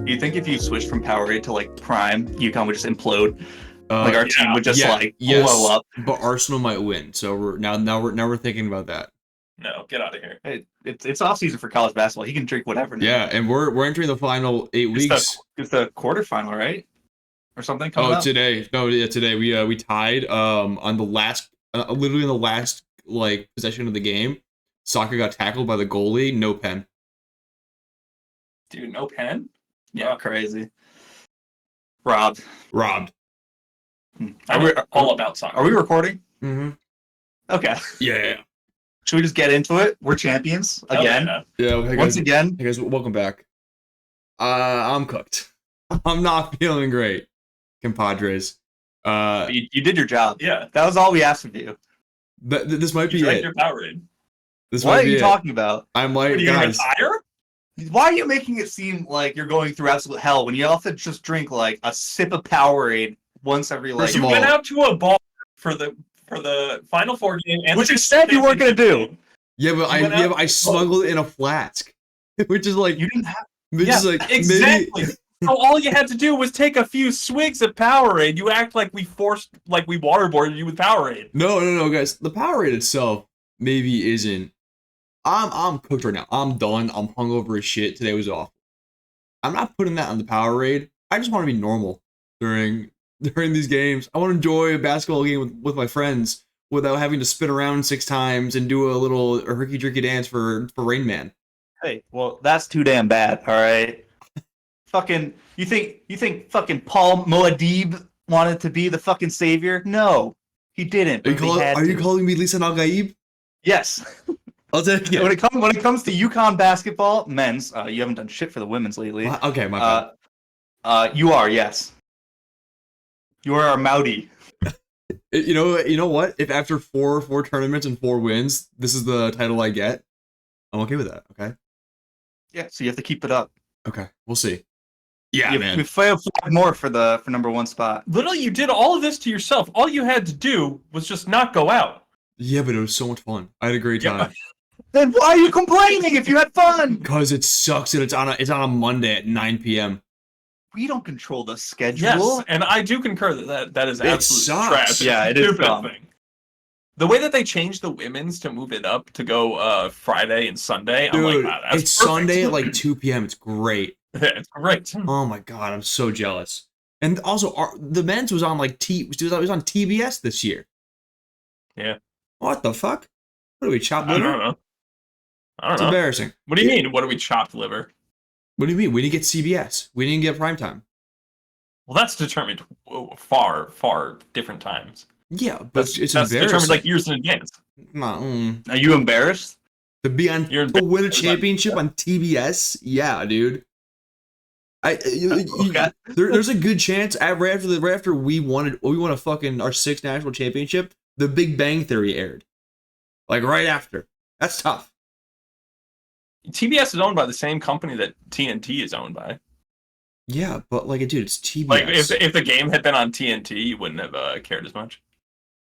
Do you think if you switched from Powerade to like Prime, UConn would just implode? Like our team would just blow up. But Arsenal might win. So we're thinking about that. No, get out of here. It's off season for college basketball. He can drink whatever now. Yeah, and we're entering the final 8 weeks. It's the quarterfinal, right? Or something coming up? Today. No, yeah, today we tied on the last literally in the last like possession of the game. Soccer got tackled by the goalie, no pen. Dude, no pen? Yeah, crazy. Robbed. I'm all about soccer. Are we recording? Mm-hmm. Okay. Yeah. Should we just get into it? We're champions again. Yeah. Hey guys, again. Hey guys, welcome back. I'm cooked. I'm not feeling great, compadres. You did your job. Yeah. That was all we asked of you. This might be it. Your Powerade. What are you talking about? I'm like, are you guys. retire? Why are you making it seem like you're going through absolute hell when you also just drink like a sip of Powerade once every like? You went out to a bar for the Final Four game, and which you said you weren't gonna do. Yeah, but I smuggled it in a flask, which is like you didn't have. Is like exactly. So all you had to do was take a few swigs of Powerade. You act like we waterboarded you with Powerade. No, guys. The Powerade itself maybe isn't. I'm cooked right now. I'm done. I'm hungover as shit. Today was awful. I'm not putting that on the Powerade. I just want to be normal during these games. I want to enjoy a basketball game with my friends without having to spin around 6 times and do a herky-jerky dance for Rain Man. Hey, well, that's too damn bad, all right? Fucking, you think fucking Paul Moadib wanted to be the fucking savior? No, he didn't. Are you calling me Lisa Nagaib? Yes. I'll take it. When it comes to UConn basketball, men's, you haven't done shit for the women's lately. Okay, my bad. You are, yes. You are our Maudi. You know what? If after four tournaments and 4 wins, this is the title I get, I'm okay with that. Okay. Yeah. So you have to keep it up. Okay, we'll see. Yeah, man. We failed 5 more for number 1 spot. Literally, you did all of this to yourself. All you had to do was just not go out. Yeah, but it was so much fun. I had a great time. Then why are you complaining if you had fun? Because it sucks that it's on a Monday at 9 p.m. We don't control the schedule. Yes, and I do concur that is absolute trash. Yeah, it is dumb. Thing. The way that they changed the women's to move it up to go Friday and Sunday, Dude, I'm like, wow, that's it's perfect. Sunday at like 2 p.m. It's great. It's great. Oh my god, I'm so jealous. And also, the men's was on it was on TBS this year. Yeah. What the fuck? What do we chop liver? I don't know. It's embarrassing. What do you mean? What do we chopped liver? What do you mean? We didn't get CBS. We didn't get primetime. Well, that's determined far, far different times. Yeah, but that's embarrassing. Determined like years in advance. Are you embarrassed? To be on to win a championship on TBS? Yeah, dude. There's a good chance right after we won a fucking our 6th national championship, The Big Bang Theory aired. Like right after. That's tough. TBS is owned by the same company that TNT is owned by. Yeah, but dude, it's TBS. Like if the game had been on TNT, you wouldn't have cared as much.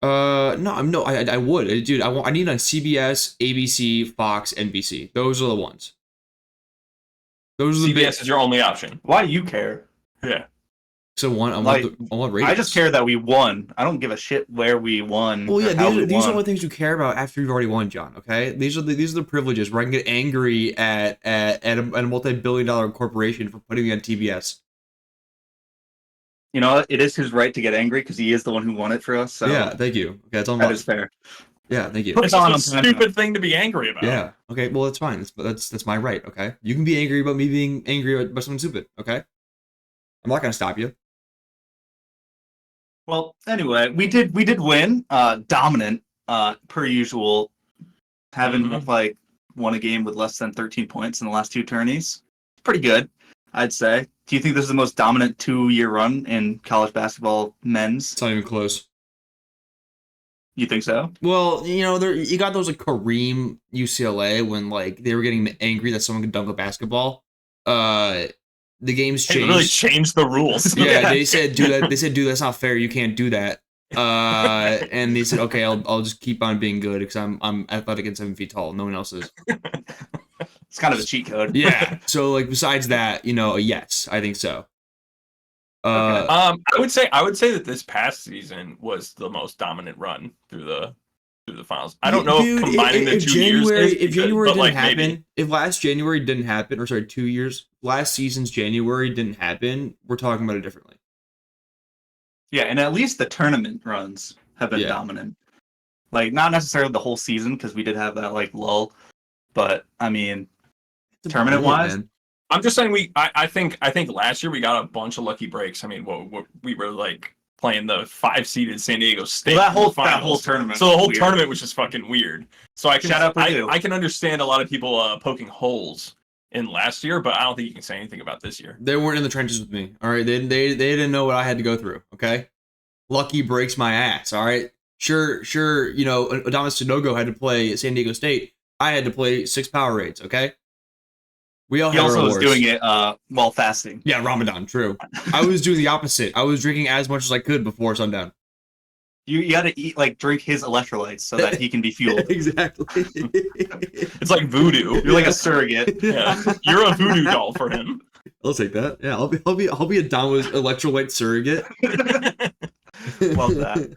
No, I would, dude. I need it on CBS, ABC, Fox, NBC. Those are the ones. Those are the CBS is your only option. Why do you care? Yeah. So I want ratings. I just care that we won. I don't give a shit where we won. Well, yeah, these are the things you care about after you've already won, John. Okay, these are the privileges where I can get angry at a multi-billion-dollar corporation for putting me on TBS. You know, it is his right to get angry because he is the one who won it for us. So yeah, thank you. Okay, that's all. That is fair. Yeah, thank you. It's a stupid thing to be angry about. Yeah. Okay. Well, that's fine. That's my right. Okay. You can be angry about me being angry about something stupid. Okay. I'm not gonna stop you. Well, anyway, we did win. Dominant, per usual. Having won a game with less than 13 points in the last 2 tourneys. Pretty good, I'd say. Do you think this is the most dominant 2-year run in college basketball men's? It's not even close. You think so? Well, you got those like Kareem UCLA when they were getting angry that someone could dunk a basketball. The game's changed. They really changed the rules. Yeah, they said do that. They said, dude, that's not fair. You can't do that. And they said, okay, I'll just keep on being good because I'm athletic and 7 feet tall. No one else is. It's kind of a cheat code. Yeah. So like besides that, yes, I think so. I would say that this past season was the most dominant run through the finals. I don't know if combining the 2 years if January didn't happen, if last January didn't happen, or sorry, 2 years, last season's January didn't happen, we're talking about it differently. Yeah, and at least the tournament runs have been dominant. Like not necessarily the whole season because we did have that like lull, but I mean, tournament wise. I'm just saying I think last year we got a bunch of lucky breaks. I mean, we were like playing the 5-seeded San Diego State. Well, that whole tournament. So the whole tournament was just fucking weird. So I can understand a lot of people poking holes in last year, but I don't think you can say anything about this year. They weren't in the trenches with me. All right, they didn't know what I had to go through. Okay, lucky breaks my ass. All right, sure. Adamas Sonogo had to play San Diego State. I had to play 6 Powerades. Okay. We all. He also was doing it while fasting. Yeah, Ramadan. True. I was doing the opposite. I was drinking as much as I could before sundown. You got to drink his electrolytes so that he can be fueled. Exactly. It's like voodoo. You're like a surrogate. Yeah. You're a voodoo doll for him. I'll take that. Yeah, I'll be a Don's electrolyte surrogate. Love that.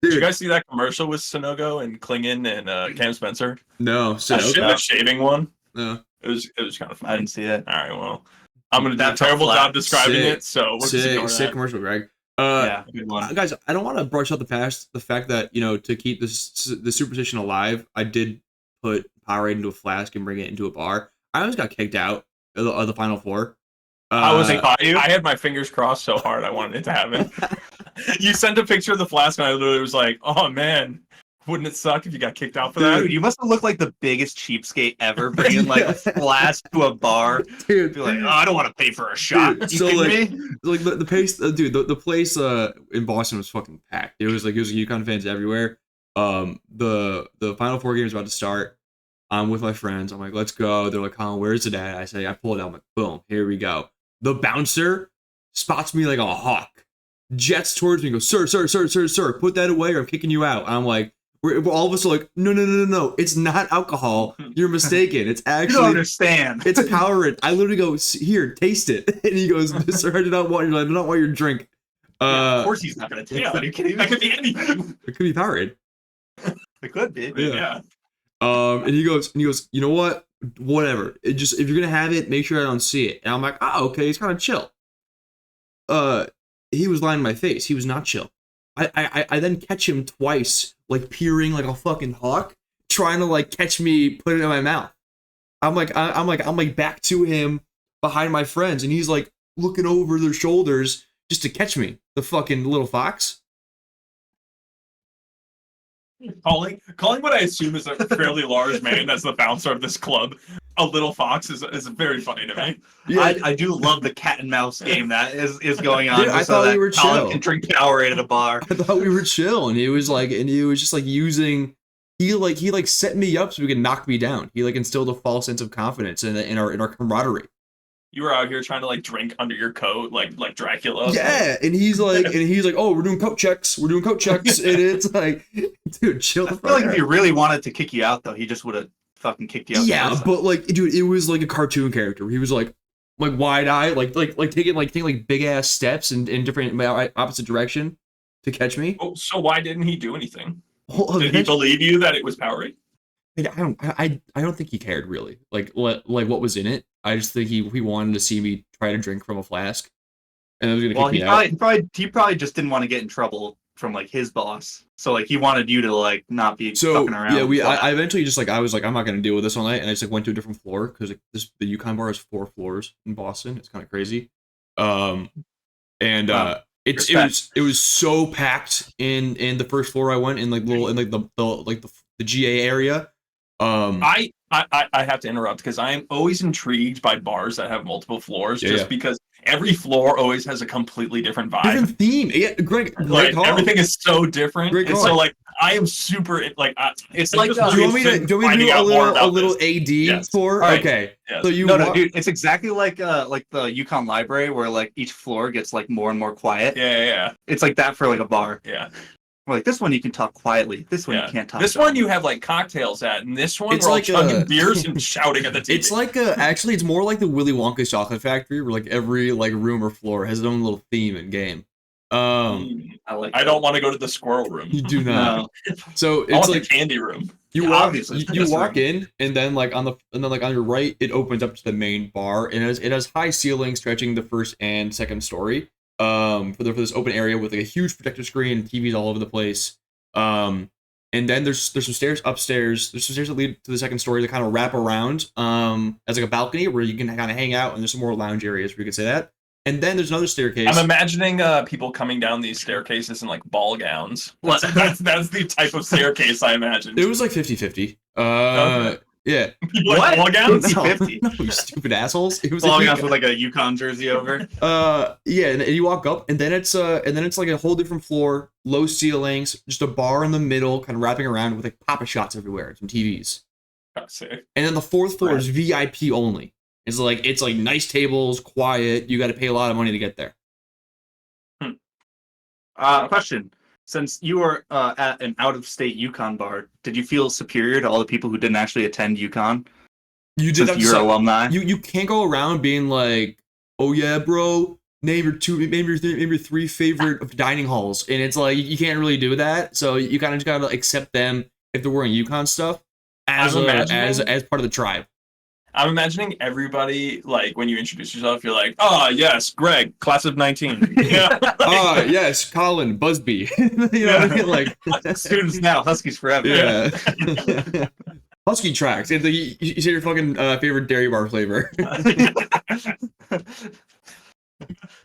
Did you guys see that commercial with Sonogo and Klingon and Cam Spencer? No. The shaving one? No. It was kind of fun. I didn't see it. All right, well, I'm going to do a terrible job describing it, so we're just ignore sick that. commercial, Greg. Yeah, good one. Guys, I don't want to brush out the fact that, to keep the superstition alive, I did put Powerade into a flask and bring it into a bar. I almost got kicked out of the Final Four. I had my fingers crossed so hard I wanted it to happen. You sent a picture of the flask and I literally was like, oh man, wouldn't it suck if you got kicked out for that? Dude, you must have looked like the biggest cheapskate ever, bringing like a flask to a bar. Dude, be like, oh, I don't want to pay for a shot. Dude, so like the place, dude, the place in Boston was fucking packed. It was UConn fans everywhere. The Final Four game is about to start. I'm with my friends. I'm like, let's go. They're like, Colin, where's it at? I say, I pull it out. I'm like, boom, here we go. The bouncer spots me like a hawk, jets towards me and goes, sir, put that away or I'm kicking you out. I'm like, we're all of us are like, no, it's not alcohol. You're mistaken. It's actually. You don't understand. It's Powerade. I literally go, here, taste it. And he goes, sir, I do not want your drink. Of course he's not going to taste that. Are you kidding me? That could be anything. It could be Powerade. It could be. Yeah. And he goes, you know what? Whatever. If you're gonna have it, make sure I don't see it. And I'm like, okay, he's kind of chill. He was lying in my face. He was not chill. I then catch him twice, like peering like a fucking hawk, trying to like catch me, put it in my mouth. I'm like back to him behind my friends, and he's like looking over their shoulders just to catch me. The fucking little fox. Calling what I assume is a fairly large man that's the bouncer of this club a little fox is very funny to me. Yeah. I do love the cat and mouse game that is going on. Dude, I thought we were Colin chill. can drink Powerade at a bar. I thought we were chill, and he was just like using. He set me up so he could knock me down. He like instilled a false sense of confidence in our camaraderie. You were out here trying to like drink under your coat like Dracula. Yeah, and he's like, oh, we're doing coat checks, and it's like, dude, chill the fuck out. I feel like if he really wanted to kick you out, though, he just would have fucking kicked you out. Yeah, but like, dude, it was like a cartoon character. He was like wide eye, like taking big ass steps in different opposite direction to catch me. Oh, so why didn't he do anything? Did he believe you that it was Powerade? I don't think he cared really. Like what was in it. I just think he wanted to see me try to drink from a flask, and it was gonna kick me out. He probably just didn't want to get in trouble from like his boss, so like he wanted you to like not be fucking around. Yeah, I eventually just like I was like I'm not gonna deal with this all night, and I just like went to a different floor because like the UConn bar has 4 floors in Boston. It's kind of crazy. It was so packed in the first floor I went in the GA area. I have to interrupt because I am always intrigued by bars that have multiple floors, because every floor always has a completely different vibe, different theme. Yeah, Greg, everything is so different, and so like I am super like. It's like, do you want me to do a little AD for? Right. Okay, yes. So no, dude, it's exactly like the UConn library where like each floor gets like more and more quiet. Yeah. It's like that for like a bar. Yeah. Like this one you can talk quietly. This one you can't talk. This one you have like cocktails at, and this one we're all chugging beers and shouting at the TV. It's like actually it's more like the Willy Wonka's Chocolate Factory, where like every like room or floor has its own little theme and game. I don't want to go to the squirrel room. You do not. No. So I it's want like the candy room. you walk in, and then like on your right, it opens up to the main bar, and it has high ceilings stretching the first and second story. For this open area with like a huge projector screen and TVs all over the place. And then there's some stairs upstairs. There's some stairs that lead to the second story that kind of wrap around as like a balcony where you can kind of hang out, and there's some more lounge areas where you can say that. And then there's another staircase. I'm imagining people coming down these staircases in like ball gowns. That's the type of staircase I imagined. It was like 50-50. Okay. Yeah. People like ball gowns? 50-50. No, you stupid assholes. It was Ball gowns with like a UConn jersey over. Yeah, and you walk up, and then it's like a whole different floor, low ceilings, just a bar in the middle, kind of wrapping around with like pop-up shots everywhere, some TVs. Sick. And then the fourth floor is VIP only. It's like nice tables, quiet. You got to pay a lot of money to get there. Question. Since you were at an out-of-state UConn bar, did you feel superior to all the people who didn't actually attend UConn? You did Since you're alumni. You can't go around being like, oh yeah, bro, name your three favorite dining halls, and it's like you can't really do that. So you kind of just gotta accept them if they're wearing UConn stuff as part of the tribe. I'm imagining everybody, like, when you introduce yourself, you're like, yes, Greg, class of 19. Yeah. Yes, Colin, Busby. You know what I mean? Like, students now, Huskies forever. Yeah. Husky tracks. And you say your fucking favorite dairy bar flavor.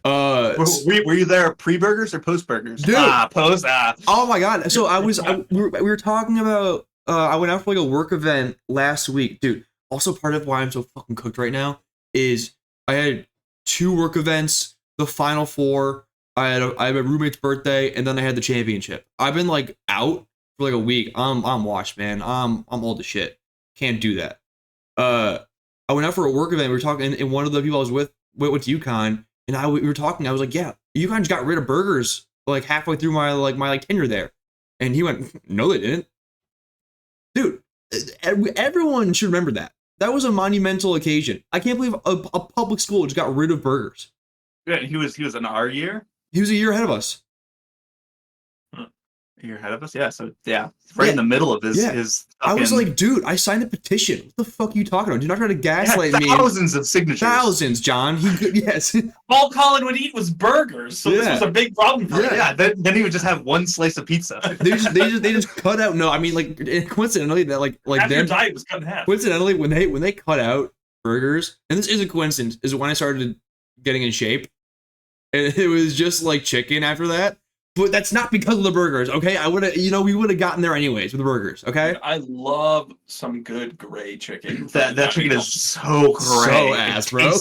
Were you there pre-burgers or post-burgers? Dude. Post. Oh my god. So we were talking about, I went out for like a work event last week. Dude, also part of why I'm so fucking cooked right now is I had 2 work events, the final 4, I had a roommate's birthday, and then I had the championship. I've been like out for like a week. I'm washed, man. I'm old as shit. Can't do that. I went out for a work event. We were talking, and one of the people I was with went to UConn, and we were talking. I was like, yeah, UConn just got rid of burgers like halfway through my tenure there, and he went, no, they didn't. Dude, everyone should remember that. That was a monumental occasion. I can't believe a public school just got rid of burgers. Yeah, he was in our year. He was a year ahead of us. A year ahead of us, yeah. So in the middle of his. I was like, dude, I signed a petition. What the fuck are you talking about? Do not try to gaslight me. Thousands of signatures. Thousands, John. Yes. All Colin would eat was burgers, so this was a big problem for him. Yeah. Then he would just have one slice of pizza. they just cut out. No, I mean, like, coincidentally, that like after their diet was cut in half. Coincidentally, when they cut out burgers, and this isn't coincidence, is when I started getting in shape, and it was just like chicken after that. But that's not because of the burgers, okay? We would have gotten there anyways with the burgers, okay? I love some good gray chicken. That chicken is so great. So ass, bro.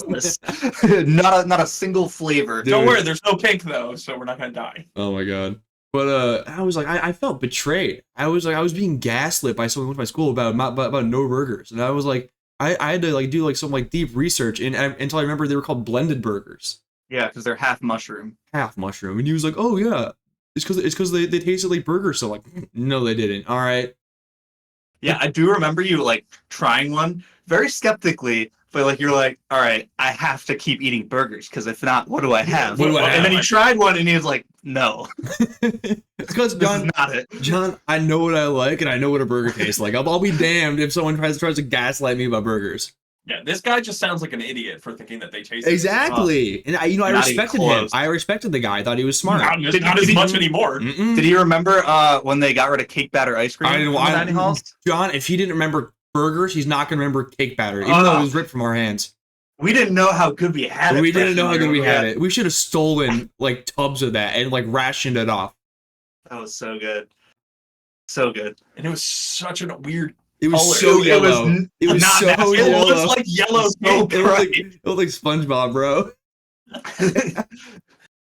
not a single flavor. Dude. Don't worry, there's no pink though, so we're not gonna die. Oh my god. But I was like, I felt betrayed. I was being gaslit by someone with my school about no burgers, and I was like, I had to like do like some like deep research, and until I remember they were called blended burgers. Yeah, because they're half mushroom. Half mushroom, and he was like, oh yeah. It's because they tasted like burgers. So like, no, they didn't. All right. Yeah, I do remember you like trying one very skeptically, but like you're like, all right, I have to keep eating burgers because if not, what do I have? And then he tried one and he was like, no. It's because John, this is not it. John, I know what I like and I know what a burger tastes like. I'll be damned if someone tries to gaslight me about burgers. Yeah, this guy just sounds like an idiot for thinking that they taste exactly. And I respected him. I respected the guy. I thought he was smart. Not as much anymore. Did he remember when they got rid of cake batter ice cream in the dining halls? John, if he didn't remember burgers, he's not going to remember cake batter, even though it was ripped from our hands. We didn't know how good we had it. We didn't know how good we had it. We should have stolen like tubs of that and like rationed it off. That was so good. So good. And it was such a weird. It was color. So yellow. It was so yellow. It looks like yellow. It looked like SpongeBob, bro.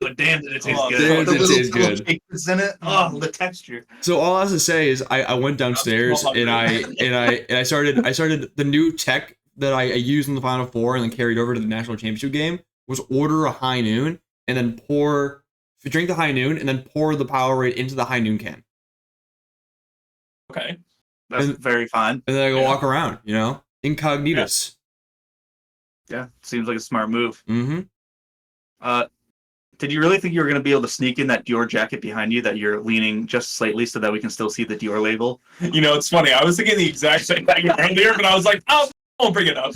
But damn, did it taste good. Damn, the little cake that's in it. Oh, the texture. So all I have to say is I went downstairs and I started the new tech that I used in the Final Four and then carried over to the national championship game was order a high noon and then pour drink the high noon, and then pour the Powerade into the high noon can. Okay. That's very fine. And then I go walk around, you know? Incognitus. Yeah, seems like a smart move. Mm-hmm. Did you really think you were going to be able to sneak in that Dior jacket behind you that you're leaning just slightly so that we can still see the Dior label? You know, it's funny. I was thinking the exact same thing earlier, but I was like, oh, I won't bring it up.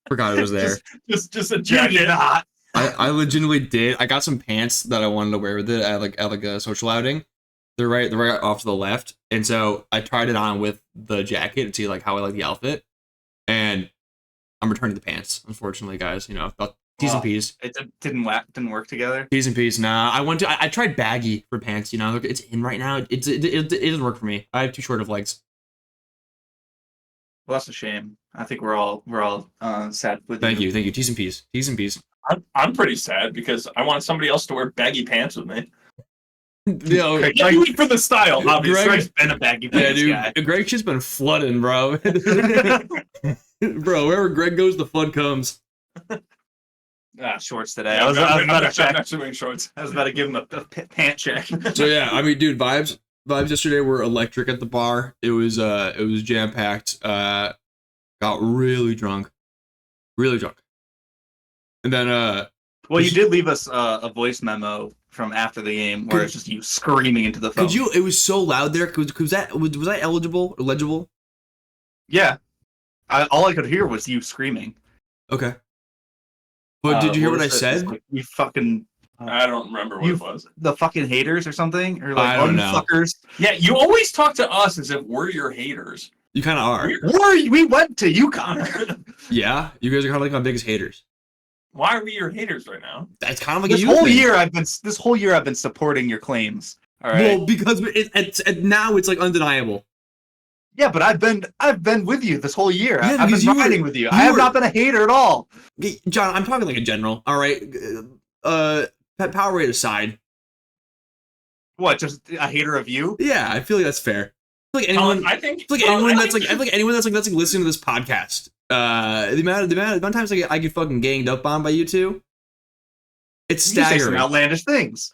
Forgot it was there. just a jacket. I legitimately did. I got some pants that I wanted to wear with it at like a social outing. They're right off to the left, and so I tried it on with the jacket to see like how I like the outfit. And I'm returning the pants, unfortunately, guys. You know, T's and P's. It didn't work together. T's and P's. Nah, I tried baggy for pants. You know, it's in right now. It doesn't work for me. I have too short of legs. Well, that's a shame. I think we're all sad with Thank you. T's and P's. T's and P's. I'm pretty sad because I want somebody else to wear baggy pants with me. Yo, Greg, for the style, obviously. Greg's been a baggy pants guy. Greg's just been flooding, bro. Bro, wherever Greg goes, the flood comes. Shorts today. Yeah, I was about to check. I'm actually wearing shorts. I was about to give him a pant check. So yeah, I mean, dude, vibes yesterday were electric at the bar. It was jam packed. Got really drunk, and then well, you did leave us a voice memo from after the game where it's just you screaming into the phone. Could you? It was so loud there. Was I eligible or legible? Yeah, all I could hear was you screaming. Okay. But did you hear what I it? said? Like, you fucking. I don't remember what it was. The fucking haters or something, or like I don't know. Fuckers. Yeah, you always talk to us as if we're your haters. You kind of are. We went to UConn. Yeah, you guys are kind of like my biggest haters. Why are we your haters right now? That's kind of like this whole year I've been supporting your claims. All right. Well, because now it's like undeniable. Yeah, but I've been with you this whole year. Yeah, I've been riding with you. I have not been a hater at all. John, I'm talking like a general. All right. Powerade aside. What? Just a hater of you? Yeah, I feel like that's fair. I feel like anyone that's listening to this podcast. The amount of times I get fucking ganged up on by you two. It's staggering. You say some outlandish things.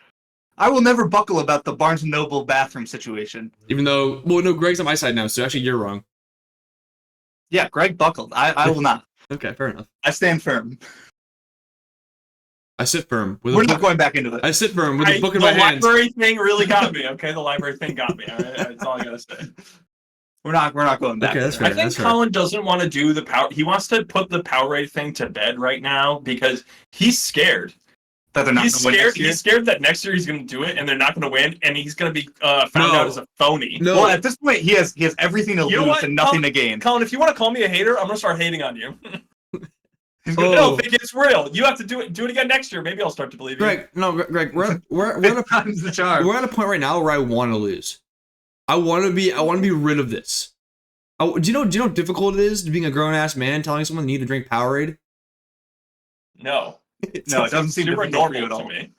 I will never buckle about the Barnes & Noble bathroom situation. Even though, well, no, Greg's on my side now, so actually you're wrong. Yeah, Greg buckled. I will not. Okay, fair enough. I stand firm. I sit firm. We're not going back into it. I sit firm with a book in my hands. The library thing really got me, okay? The library thing got me. All right? That's all I gotta say. We're not going back. Okay, that's fair. I think Colin doesn't want to do the power. He wants to put the Powerade thing to bed right now because he's scared. That they're not going to win next year? He's scared that next year he's going to do it and they're not going to win, and he's going to be found out as a phony. No. Well, at this point, he has everything to lose and nothing to gain. Colin, if you want to call me a hater, I'm going to start hating on you. He's going to think it's real. You have to do it again next year. Maybe I'll start to believe you. Greg, we're at a point right now where I want to lose. I want to be rid of this. Do you know how difficult it is to being a grown ass man telling someone they need to drink Powerade? No. No, it doesn't seem super normal normal at all to me.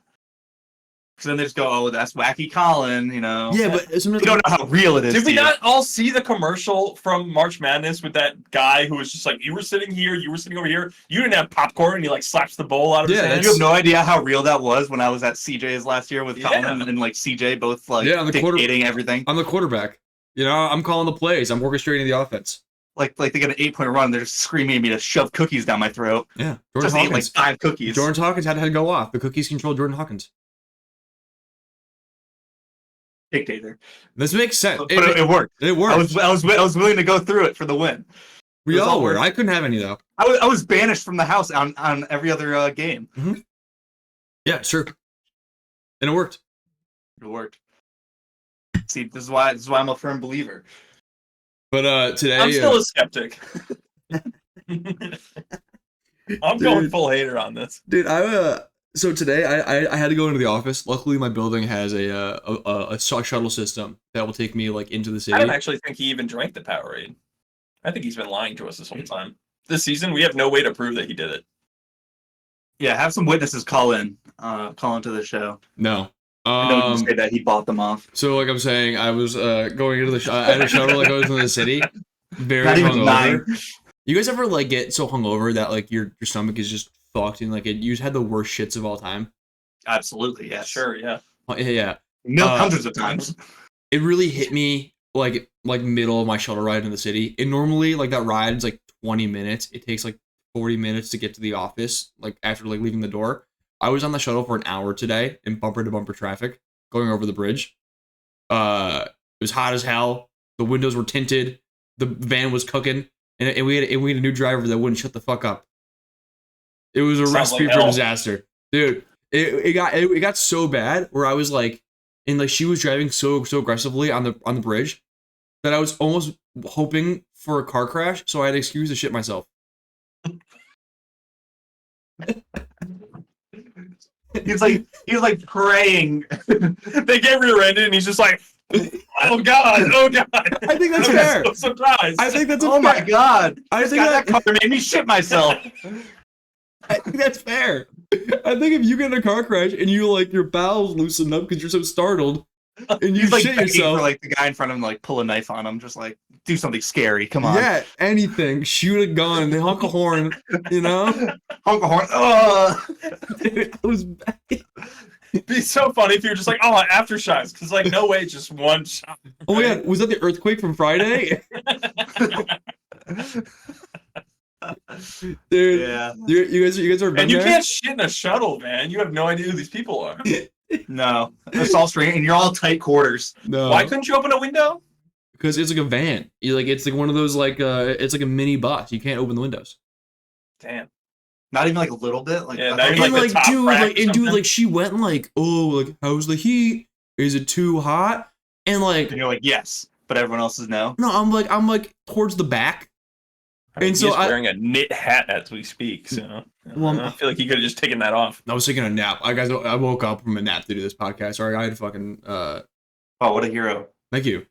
Because then they just go, "Oh, that's wacky Colin," you know. Yeah, but you don't know how real it is. Did we not all see the commercial from March Madness with that guy who was just like, you were sitting here, you were sitting over here, you didn't have popcorn, and he like slaps the bowl out of his hand? You have no idea how real that was when I was at CJ's last year with Colin and like CJ both like dictating everything. I'm the quarterback. You know, I'm calling the plays. I'm orchestrating the offense. Like they get an 8-point run, they're just screaming at me to shove cookies down my throat. Yeah, Jordan Hawkins ate like 5 cookies. Jordan Hawkins had to go off. The cookies controlled Jordan Hawkins. Dictator. This makes sense. But it worked. It worked. I was willing to go through it for the win. We all were. I couldn't have any though. I was banished from the house on every other game. Mm-hmm. Yeah, it's true. And it worked. It worked. See, this is why I'm a firm believer. But today I'm still a skeptic. I'm going full hater on this. Dude, so today I had to go into the office. Luckily my building has a shuttle system that will take me like into the city. I don't actually think he even drank the Powerade. I think he's been lying to us this whole time. This season we have no way to prove that he did it. Yeah, have some witnesses call into the show. No. I know you say that he bought them off. So like I'm saying, I was going into the I had a shuttle that goes into the city. Very hungover. You guys ever like get so hungover that like your stomach is just fucked and like you had the worst shits of all time? Absolutely, yes. Sure, yeah. Yeah. Hundreds of times. It really hit me like middle of my shuttle ride in the city. And normally like that ride is like 20 minutes. It takes like 40 minutes to get to the office, like after like leaving the door. I was on the shuttle for an hour today in bumper to bumper traffic going over the bridge. It was hot as hell. The windows were tinted. The van was cooking, and we had a new driver that wouldn't shut the fuck up. It was a recipe for disaster, dude. It got so bad where I was like, and like she was driving so aggressively on the bridge that I was almost hoping for a car crash, so I had an excuse to shit myself. He's like praying. They get rear-ended, and he's just like, "Oh God, oh God!" I think that's fair. So surprised. I think that's oh my God! I think that car made me shit myself. I think that's fair. I think if you get in a car crash and you like your bowels loosen up because you're so startled and you like shit yourself, for like the guy in front of him like pull a knife on him, just like do something scary. Come on. Yeah, anything. Shoot a gun, honk a horn, you know? Honk a horn. It was bad. It'd be so funny if you were just like, "Oh, aftershocks," because like no way, just one shot. Oh my God, was that the earthquake from Friday? Dude, yeah. You guys are. And you can't shit in a shuttle, man. You have no idea who these people are. No, it's all straight, and you're all tight quarters. No. Why couldn't you open a window? Because it's like a van. It's like one of those like it's like a mini bus. You can't open the windows. Damn. Not even like a little bit. Like, yeah, not even and like the top dude, rack like, or and dude, something. like she went like, oh, like how's the heat? Is it too hot? And like, and you're like, yes, but everyone else is no. no, I'm like towards the back. I mean, and so he's wearing a knit hat as we speak, so Well, I feel like he could have just taken that off. I was taking a nap. I woke up from a nap to do this podcast. Sorry, I had fucking Oh, what a hero! Thank you.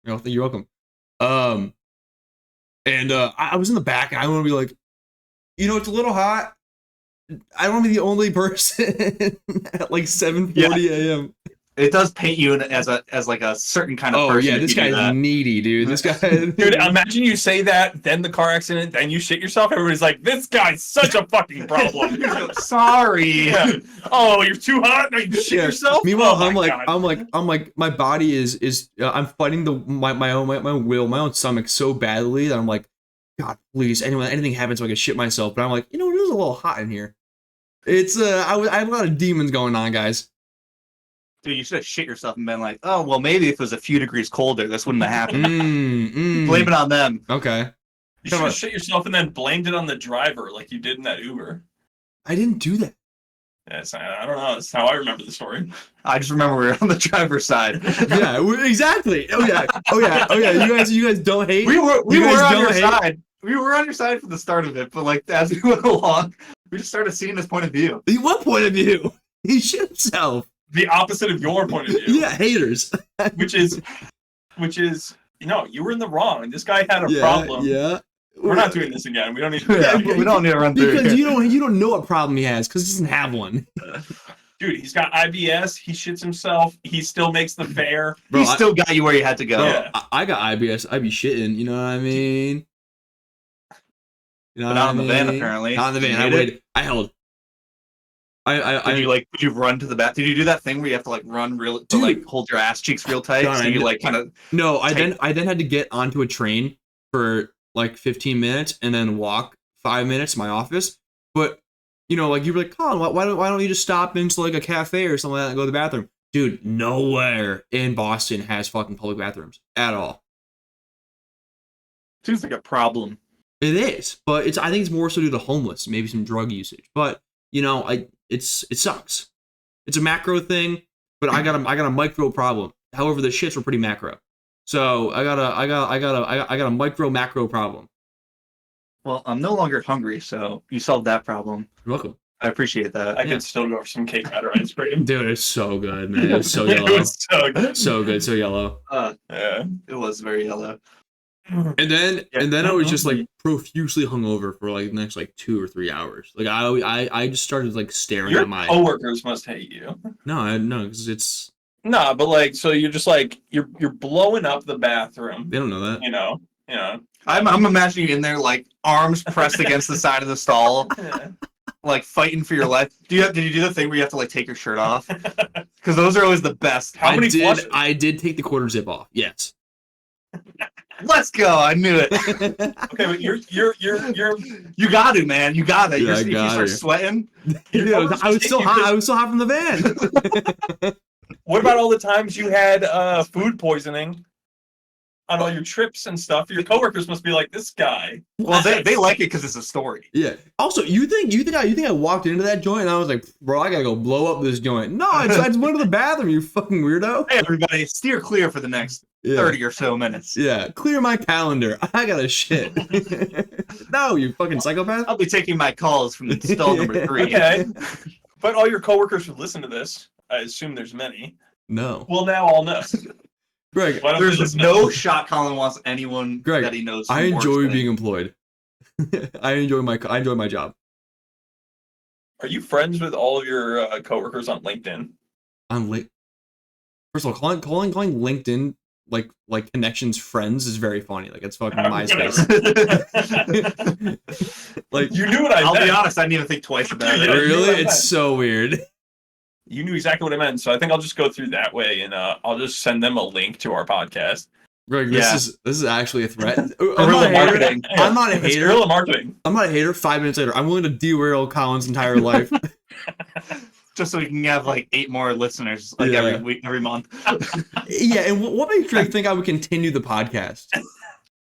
You're welcome. And I was in the back, and I want to be like, it's a little hot. I don't want to be the only person at like 7:40 a.m. It does paint you as like a certain kind of person. Oh yeah, this guy's needy, dude. This guy, dude. Imagine you say that, then the car accident, then you shit yourself. Everybody's like, "This guy's such a fucking problem." Sorry. Yeah. Oh, you're too hot. Now you shit yourself. Meanwhile, oh, I'm like, my body is I'm fighting my own stomach so badly that I'm like, God, please, anything happens so I can shit myself. But I'm like, it is a little hot in here. It's I have a lot of demons going on, guys. Dude, you should have shit yourself and been like, oh, well, maybe if it was a few degrees colder, this wouldn't have happened. Blame it on them. Okay. You should have shit yourself and then blamed it on the driver like you did in that Uber. I didn't do that. Yeah, I don't know. That's how I remember the story. I just remember we were on the driver's side. Yeah, exactly. Oh yeah. You guys don't hate. We were on your side. We were on your side from the start of it, but like as we went along, we just started seeing his point of view. What point of view? He shit himself. The opposite of your point of view. Yeah, haters. which is, you were in the wrong. This guy had a problem. Yeah. We're not doing this again. We don't need. We don't need to run through because here. you don't know what problem he has because he doesn't have one. Dude, he's got IBS. He shits himself. He still makes the fare. Bro, he still got you where you had to go. Bro, Yeah. I got IBS. I be shitting. You know what I mean? But not on the van, apparently. Not on the van. I held. Did you run to the back? Did you do that thing where you have to like run hold your ass cheeks real tight? God, so you like kind of. No, I then had to get onto a train for like 15 minutes and then walk 5 minutes to my office. But like you're like, Colin, why don't you just stop into like a cafe or something like that and go to the bathroom? Dude, nowhere in Boston has fucking public bathrooms at all. Seems like a problem. It is, but I think it's more so due to homeless, maybe some drug usage. But it sucks. It's a macro thing, but I got a micro problem. However, the shits were pretty macro. So I got a micro macro problem. Well, I'm no longer hungry, so you solved that problem. You're welcome. I appreciate that. I could still go for some cake batter ice cream. Dude, it's so good, man. It's so yellow. It was so good. So good, so yellow. Yeah. It was very yellow. And then I was just like profusely hungover for like the next like 2 or 3 hours. Like I just started like staring at my coworkers must hate you. No, because it's but like so you're just like you're blowing up the bathroom. They don't know that. You know. I'm imagining you in there like arms pressed against the side of the stall, like fighting for your life. Did you do the thing where you have to like take your shirt off? Because those are always the best. How many flushes? I did take the quarter zip off. Yes. Let's go! I knew it. Okay, but you're You got to, man. You got it. Yeah, If you start to. sweating, I was so hot. I was so hot from the van. What about all the times you had food poisoning on all your trips and stuff? Your coworkers must be like, this guy. well, they like it because it's a story. Yeah. Also, you think I walked into that joint and I was like, bro, I gotta go blow up this joint. No, I just went to the bathroom. You fucking weirdo. Hey, everybody, steer clear for the next 30 or so minutes. Yeah. Clear my calendar. I gotta shit. No, you fucking psychopath. I'll be taking my calls from stall number 3. Okay. But all your coworkers who listen to this, I assume there's many, No. will now all know. Greg, Why don't they There's listen no to shot Colin wants anyone Greg, that he knows. I from enjoy works being employed. I enjoy my job. Are you friends with all of your coworkers on LinkedIn? I'm late. First of all, calling LinkedIn like connections friends is very funny. Like it's fucking MySpace. Like You knew what I I'll meant. be honest, I didn't even think twice about Yeah, it. you know really, what I meant. it's so weird. You knew exactly what I meant, so I think I'll just go through that way, and I'll just send them a link to our podcast. Greg, Yeah. this is actually a threat. I'm Guerrilla not a hater. marketing. I'm not a It's hater. guerrilla marketing. I'm not a hater. 5 minutes later, I'm willing to derail Colin's entire life. Just so we can have like 8 more listeners like Yeah. every week, every month. Yeah, and what makes Greg think I would continue the podcast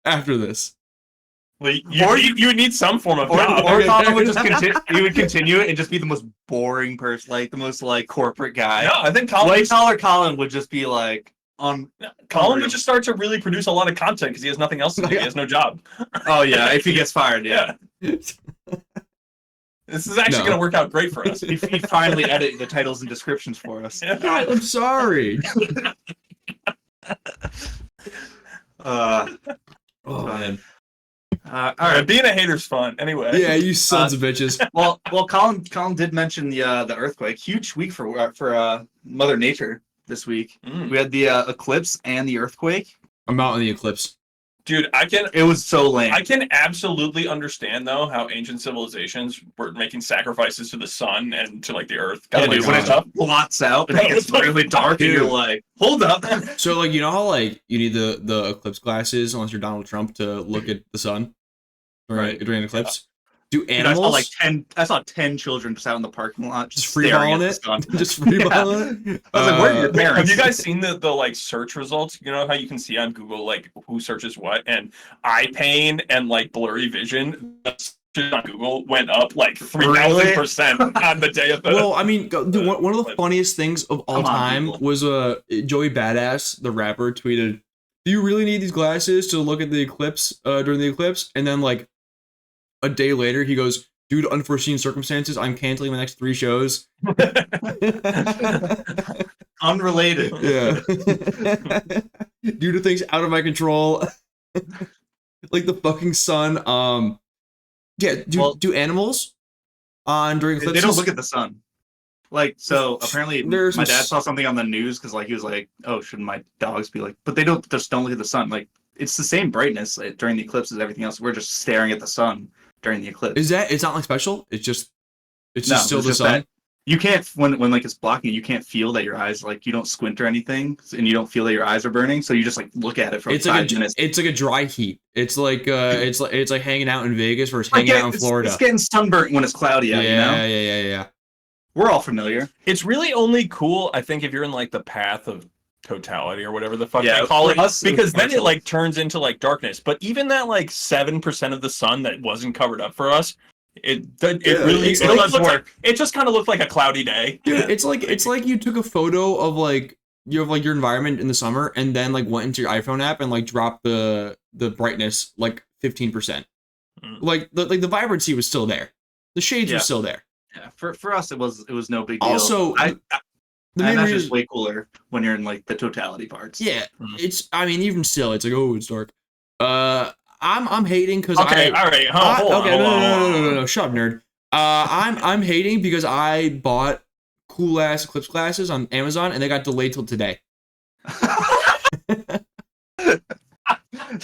after this? Well, you would need some form of Or job. Colin would just continue. He would continue it and just be the most boring person, like the most like corporate guy. No, I think Colin, White collar Colin would just be like on. Colin would just start to really produce a lot of content because he has nothing else to do. He has no job. Oh yeah, if he gets fired, yeah. This is actually No. going to work out great for us. He finally edit the titles and descriptions for us. God, I'm sorry. Oh man. all right. Being a hater's fun. Anyway. Yeah, you sons of bitches. Well, Colin did mention the earthquake. Huge week for Mother Nature this week. Mm. We had the eclipse and the earthquake. I'm out in the eclipse. Dude, It was so lame. I can absolutely understand though how ancient civilizations were making sacrifices to the sun and to like the earth. Yeah, Oh my dude, when it God. blots out and it gets really dark, and you're like, hold up. So like you know how like you need the eclipse glasses unless you're Donald Trump to look at the sun, Right. during an eclipse. Do Dude, I saw animals like 10. I saw 10 children just out in the parking lot, just staring freeballing at the sun. it? Just freeballing it? I was like, where are your Have parents? you guys seen the like search results? You know how you can see on Google like who searches what, and eye pain and like blurry vision on Google went up like 3,000% on the day of the. Well, I mean, dude, one of the funniest things of all Come on, time Google. was Joey Badass, the rapper, tweeted, "Do you really need these glasses to look at the eclipse during the eclipse?" And then like a day later, he goes, "Due to unforeseen circumstances, I'm canceling my next 3 shows." Unrelated. Yeah. Due to things out of my control. Like the fucking sun. Yeah, do animals during eclipses? They don't look at the sun. Like, so apparently There's my some dad saw something on the news because like he was like, oh, shouldn't my dogs be like, but they don't look at the sun. Like, it's the same brightness during the eclipse as everything else. We're just staring at the sun during the eclipse. It's not like special? It's just No, still it's the just sun. that you can't when like it's blocking you can't feel that your eyes like you don't squint or anything and you don't feel that your eyes are burning, so you just like look at it for like It's 5 like minutes. it's like a dry heat. It's like it's like hanging out in Vegas versus Like, hanging out in it's- Florida. It's getting sunburnt when it's cloudy out, you know? Yeah. We're all familiar. It's really only cool, I think, if you're in like the path of totality or whatever the fuck Yeah, they call for it, us, it was because then it partial. like turns into like darkness. But even that like 7% of the sun that wasn't covered up for us, it really it it does looked like, work. it just kind of looked like a cloudy day. Dude, it's like you took a photo of like your environment in the summer and then like went into your iPhone app and like dropped the brightness like 15%. Mm. Like the vibrancy was still there. The shades Yeah. were still there. Yeah, for us it was no big deal. Also, I The main imagine reason, it's way cooler when you're in like the totality parts. yeah, Mhm. it's. I mean, even still, it's like, oh, it's dark. I'm hating because Okay, all right. Hold on, okay, hold on. no, shut up, nerd. I'm hating because I bought cool ass eclipse glasses on Amazon and they got delayed till today.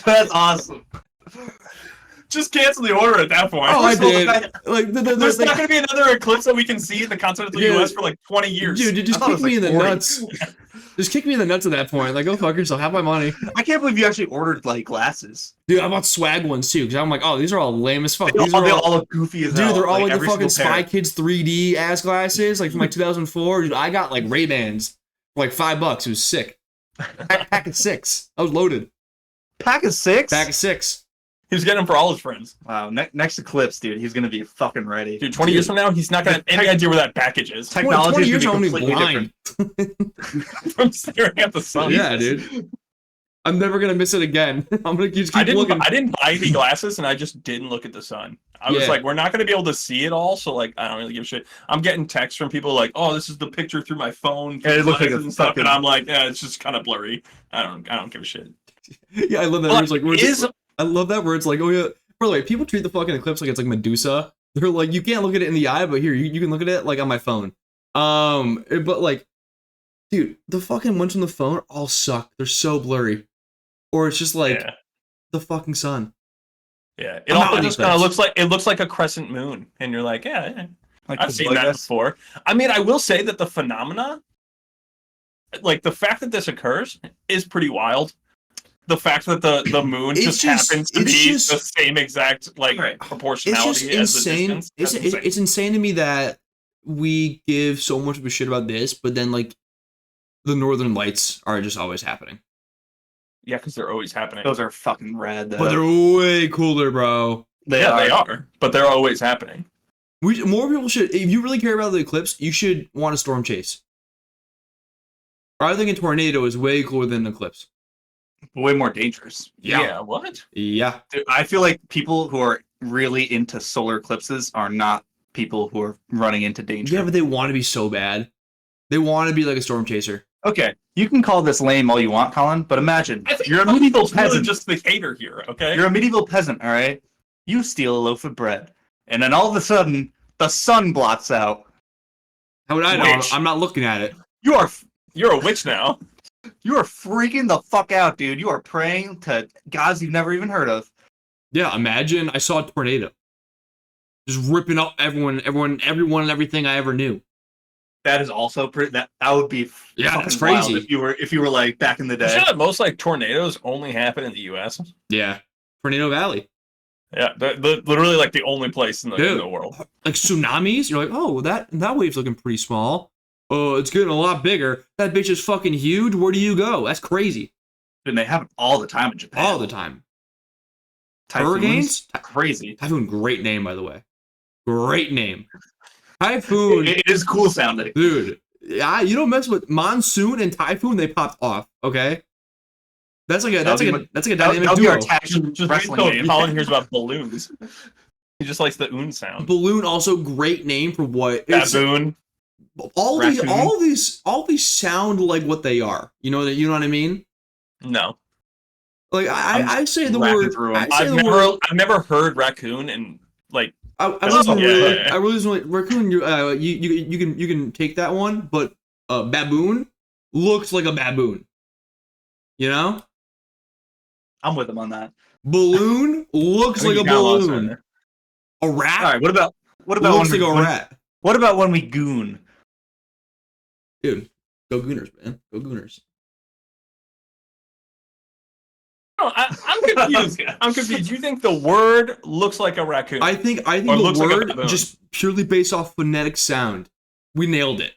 That's awesome. Just cancel the order at that point. Oh, I First of all, did. the fact- Like, There's not going to be another eclipse that we can see in the continental Yeah. U.S. for like 20 years. dude, you just I thought it kick was me in like the 40. nuts. Just kick me in the nuts at that point. Like, go fuck yourself. Have my money. I can't believe you actually ordered like glasses. Dude, I bought swag ones too, because I'm like, oh, these are all lame as fuck. They These are all look goofy as hell. dude, they're all like the every fucking single pair. Spy Kids 3D ass glasses, like from like 2004. Dude, I got like Ray-Bans for like $5. It was sick. Pack of 6. I was loaded. Pack of 6? Pack of 6. He was getting them for all his friends. Wow, next eclipse, dude, he's gonna be fucking ready. Dude, 20 years from now, he's not going to have any idea where that package is. Technology 20 is years gonna be I'm gonna be completely blind. different. From staring at the sun. Yeah, dude. I'm never gonna miss it again. I'm gonna just I keep looking. didn't buy any glasses, and I just didn't look at the sun. I was Yeah. like, we're not going to be able to see it all, so like, I don't really give a shit. I'm getting texts from people like, oh, this is the picture through my phone. Yeah, it looks like glasses a and stuff, fucking- and I'm like, yeah, it's just kind of blurry. I don't give a shit. Yeah, I love that. But Where it's like, is- I love that where it's like, oh yeah. By the way, people treat the fucking eclipse like it's like Medusa. They're like, you can't look at it in the eye, but here, you can look at it like on my phone. But like, dude, the fucking ones on the phone all suck. They're so blurry. Or it's just like Yeah. the fucking sun. Yeah, it I'm not also with just these kind of things. looks like a crescent moon, and you're like, yeah, Like I've the seen bug that guys. before. I mean, I will say that the phenomena, like the fact that this occurs, is pretty wild. The fact that the moon It's just just- happens to it's be just- the same exact like Right. It's proportionality just as the insane. distance. It's, That's it's, insane. it's insane to me that we give so much of a shit about this, but then like the Northern Lights are just always happening. Yeah, because they're always happening. Those are fucking rad, though. But they're way cooler, bro. They are, but they're always happening. More people should, if you really care about the eclipse, you should want a storm chase. I think a tornado is way cooler than an eclipse. way more dangerous. Yeah, what? Yeah. Dude, I feel like people who are really into solar eclipses are not people who are running into danger. Yeah, but they want to be so bad. They want to be like a storm chaser. Okay, you can call this lame all you want, Colin, but imagine I think you're a medieval it's really peasant. just the hater here, okay? You're a medieval peasant, all right? You steal a loaf of bread, and then all of a sudden, the sun blots out. How would I know? Witch. I'm not looking at it. You're a witch now. You are freaking the fuck out, dude. You are praying to gods you've never even heard of. Yeah, imagine I saw a tornado. Just ripping up everyone, and everything I ever knew. That is also pretty. That would be Yeah, fucking that's wild crazy. if you were like back in the You day. know that most like tornadoes only happen in the U.S. Yeah. Tornado Valley. Yeah, literally like the only place in Dude. the world. Like tsunamis, you're like, oh, that wave's looking pretty small. Oh, it's getting a lot bigger. That bitch is fucking huge. Where do you go? That's crazy. And they happen all the time in Japan. All the time. Typhoons? Hurricanes? Crazy. Typhoon, great name, by the way. Great name. Typhoon, It is cool sounding. dude. Yeah, you don't mess with monsoon and typhoon. They popped off. Okay, that's like a dynamic That'll be duo. our tag Just wait wrestling until game. Colin hears about balloons. He just likes the oon sound. Balloon also great name for what it's, Baboon. all Raccoon. these sound like what they are. You know what I mean? No, Like I say the rapping word. through 'em. I say I've the word. never heard raccoon and like I Oh, really yeah. want raccoon. You can take that one, but baboon looks like a baboon. You know, I'm with him on that. balloon looks I think like a you got lost right balloon. there. A rat All right. What about looks when like we, a rat. What about when we goon? Dude, go Gooners, man. Go Gooners. No, I'm confused. I'm confused. You think the word looks like a raccoon? I think Or the looks like a word baboon. just purely based off phonetic sound. We nailed it.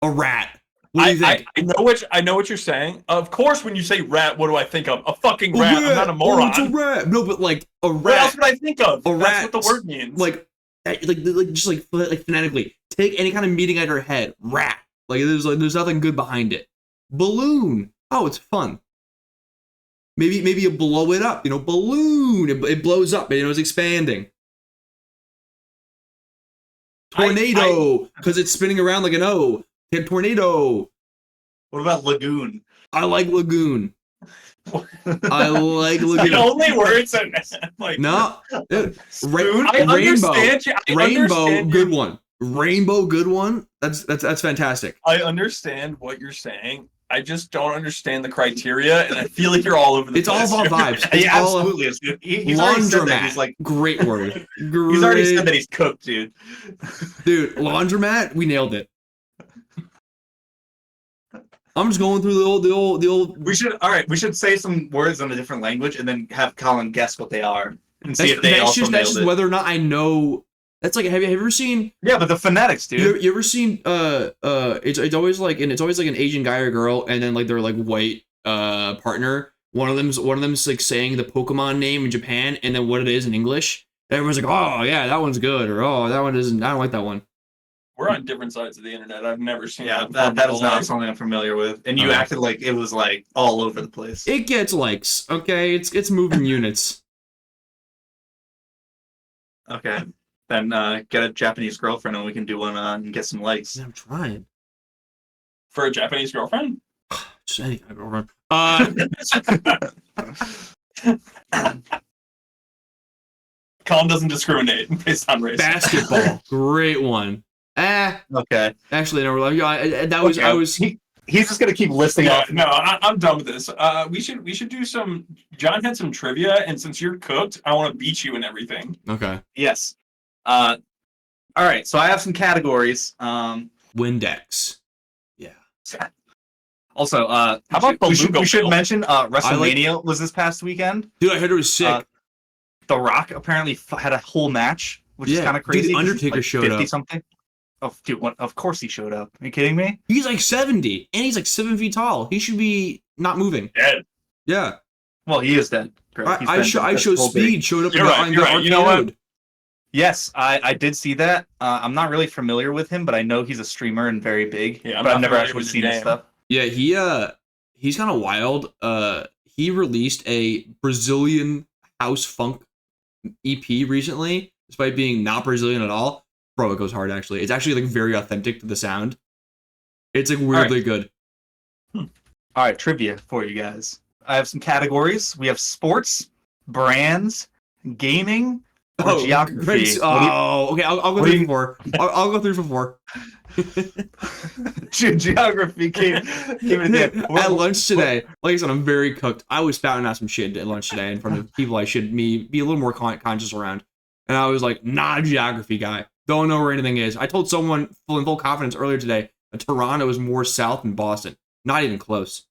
A rat. What do you think? I know what you're saying. Of course, when you say rat, what do I think of? A fucking rat. I'm not a Oh, moron. it's a rat. No, but like a What rat. else would I think of? A That's rat. what the word means. Like just like phonetically. Take any kind of meaning out of your head. Rat. There's nothing good behind it. Balloon. Oh, it's fun. Maybe you blow it up. Balloon. It blows up. It's expanding. Tornado, because it's spinning around like an O. Hit tornado. What about lagoon? I like lagoon. I like the lagoon. only words that like No, dude, Spoon? I rainbow. understand you. I Rainbow, understand good you. one. Rainbow, good one. That's fantastic. I understand what you're saying. I just don't understand the criteria, and I feel like you're all over the It's all place. about vibes. It's Yeah, all absolutely. He's already said that. laundromat. He's like, Great word. he's already said that he's cooked, dude. Dude, laundromat, we nailed it. I'm just going through the old. We should say some words in a different language and then have Colin guess what they are and see if they also nailed that's just it. whether or not I know. That's like, have you ever seen? Yeah, but the phonetics, dude. You ever seen? It's always like an Asian guy or girl, and then like their like white partner. One of them's like saying the Pokemon name in Japan, and then what it is in English. And everyone's like, oh yeah, that one's good, or oh that one isn't. I don't like that one. We're on different sides of the internet. I've never seen Yeah, that. that is not something I'm familiar with. And you acted like it was like all over the place. It gets likes, okay? It's moving units. Okay. Then get a Japanese girlfriend and we can do one and get some likes. Yeah, I'm trying. For a Japanese girlfriend? Just any kind of girlfriend. Colin doesn't discriminate based on race. Basketball, great one. Okay. Actually, no, that was Okay. I was. He's just gonna keep listing Yeah, off. no, I'm done with this. We should do some. John had some trivia, and since you're cooked, I want to beat you in everything. Okay. Yes. All right. So I have some categories. Windex. Yeah. Also, how about Beluga we should Bill? mention WrestleMania was this past weekend. Dude, I heard it was sick. The Rock apparently had a whole match, which is kind of crazy. Dude, the 'cause he's Undertaker like showed 50 up. something. Oh, dude, of course he showed up. Are you kidding me? He's like 70, and he's like 7 feet tall. He should be not moving. Dead. Yeah. Well, he is dead. Greg. He's I been show dead this whole Speed big. showed up You're right, in you're the right. You know what? arcade. Yes, I did see that. I'm not really familiar with him, but I know he's a streamer and very big. Yeah, I'm but not I've never familiar actually with seen his his game. stuff. Yeah, he's kind of wild. He released a Brazilian house funk EP recently, despite being not Brazilian at all. Bro, it goes hard actually. It's actually like very authentic to the sound. It's like weirdly good. All right, trivia for you guys. I have some categories. We have sports, brands, gaming, or geography. Okay. I'll go 3 for 4. I'll go 3 for 4. Geography came in there. At lunch today, like I said, I'm very cooked. I was spouting out some shit at lunch today in front of people I should be a little more conscious around. And I was like, not a geography guy. Don't know where anything is. I told someone in full confidence earlier today that Toronto is more south than Boston. Not even close.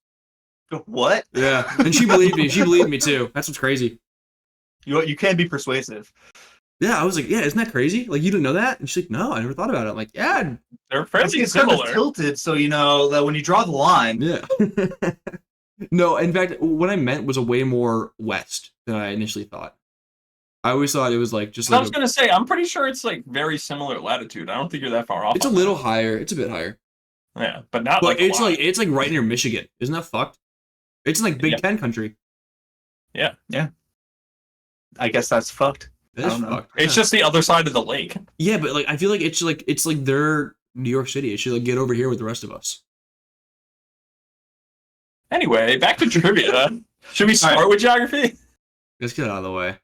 What? Yeah. And she believed me. She believed me too. That's what's crazy. You can be persuasive. Yeah, I was like, yeah, isn't that crazy? Like, you didn't know that? And she's like, no, I never thought about it. I'm like, yeah. They're fairly It's kind of similar. tilted, so you know that when you draw the line. Yeah. No, in fact, what I meant was a way more west than I initially thought. I always thought it was like just I like was gonna say, I'm pretty sure it's like very similar latitude. I don't think you're that far off. it's a on little higher. It's a bit higher. that. Yeah, but not But like a lot. it's like right near Michigan. Isn't that fucked? It's in like Big Yeah. Ten country. I guess that's fucked. That I is don't know. fucked. It's Yeah. just the other side of the lake. Yeah, but like I feel like it's like their New York City. It should like get over here with the rest of us. Anyway, back to trivia. Should we start All right. with geography? Let's get it out of the way.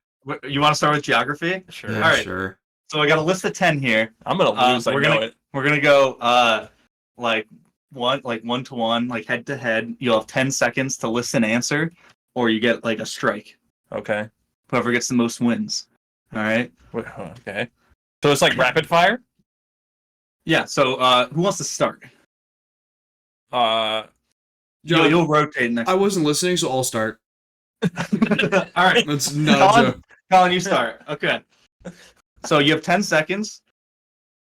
You want to start with geography? Sure. Yeah, All right. sure. So I got a list of 10 here. I'm gonna lose. I we're know gonna- it. We're gonna go like one to one, like head to head. You'll have 10 seconds to list an answer, or you get like a strike. Okay. Whoever gets the most wins. All right. Okay. So it's like rapid fire. Yeah. So who wants to start? Uh, You'll rotate next. I wasn't listening, so I'll start. All right. That's not a joke. Colin, you start. Okay. So you have 10 seconds.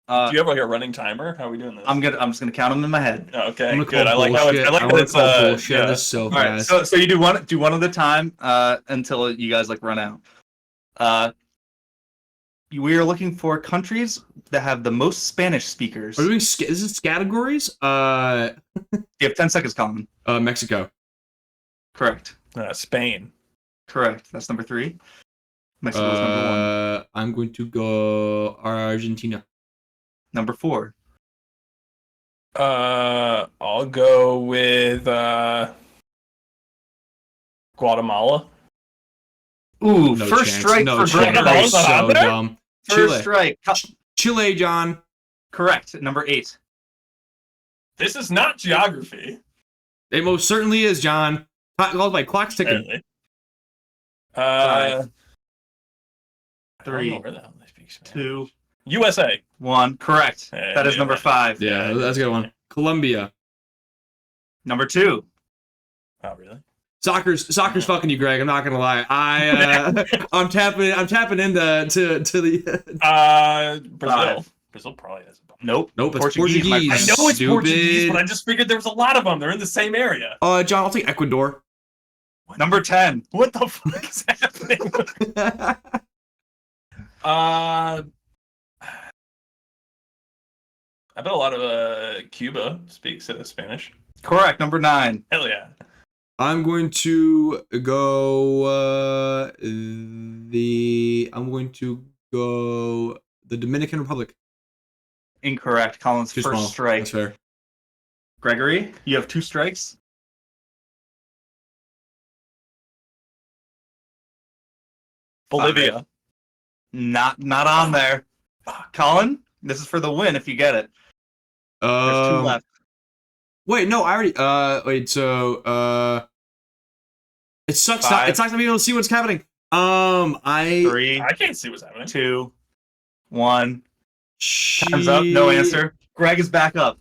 do you have like a running timer? How are we doing this? I'm just gonna count them in my head. Oh, okay. I'm gonna Good. I call like how it's. bullshit. I like that wanna it's. call bullshit. Yeah. That's so All right. fast. So you do one at a time until you guys like run out. We are looking for countries that have the most Spanish speakers. Are we doing is this categories? You have 10 seconds, Colin. Mexico. Correct. Spain. Correct. That's number 3. Mexico's number 1. I'm going to go Argentina. Number 4. I'll go with Guatemala. Ooh, No first chance. strike No for chance. Greg. That was Guatemala's not so out there? dumb. First Chile. strike. Chile, John. Correct. Number 8. This is not geography. It most certainly is, John. Called by clock's ticking. Apparently. Five, I don't know 3, where the hell they speak Spanish. 2, USA. 1. Correct. Hey, That is yeah, number man. 5. Yeah, that's a good one. Colombia. Number 2. Oh, really? Soccer's fucking you, Greg. I'm not gonna lie. I'm tapping into the. Brazil. 5. Brazil probably has a bunch. Nope. Nope, it's Portuguese, my Portuguese. I friend. know it's Stupid. Portuguese, but I just figured there was a lot of them. They're in the same area. John, I'll take Ecuador. Number 10. What the fuck is happening? I bet a lot of Cuba speaks Spanish. Correct. Number 9. Hell yeah. I'm going to go the Dominican Republic. Incorrect. Colin's Too first small. strike. That's fair. Gregory, you have 2 strikes. Bolivia. Not on there. Colin, this is for the win if you get it. There's 2 left. Wait, no, I already. Wait. So, it sucks. 5. It sucks not being able to see what's happening. I 3, I can't see what's happening. 2, 1. Time's up. No answer. Greg is back up.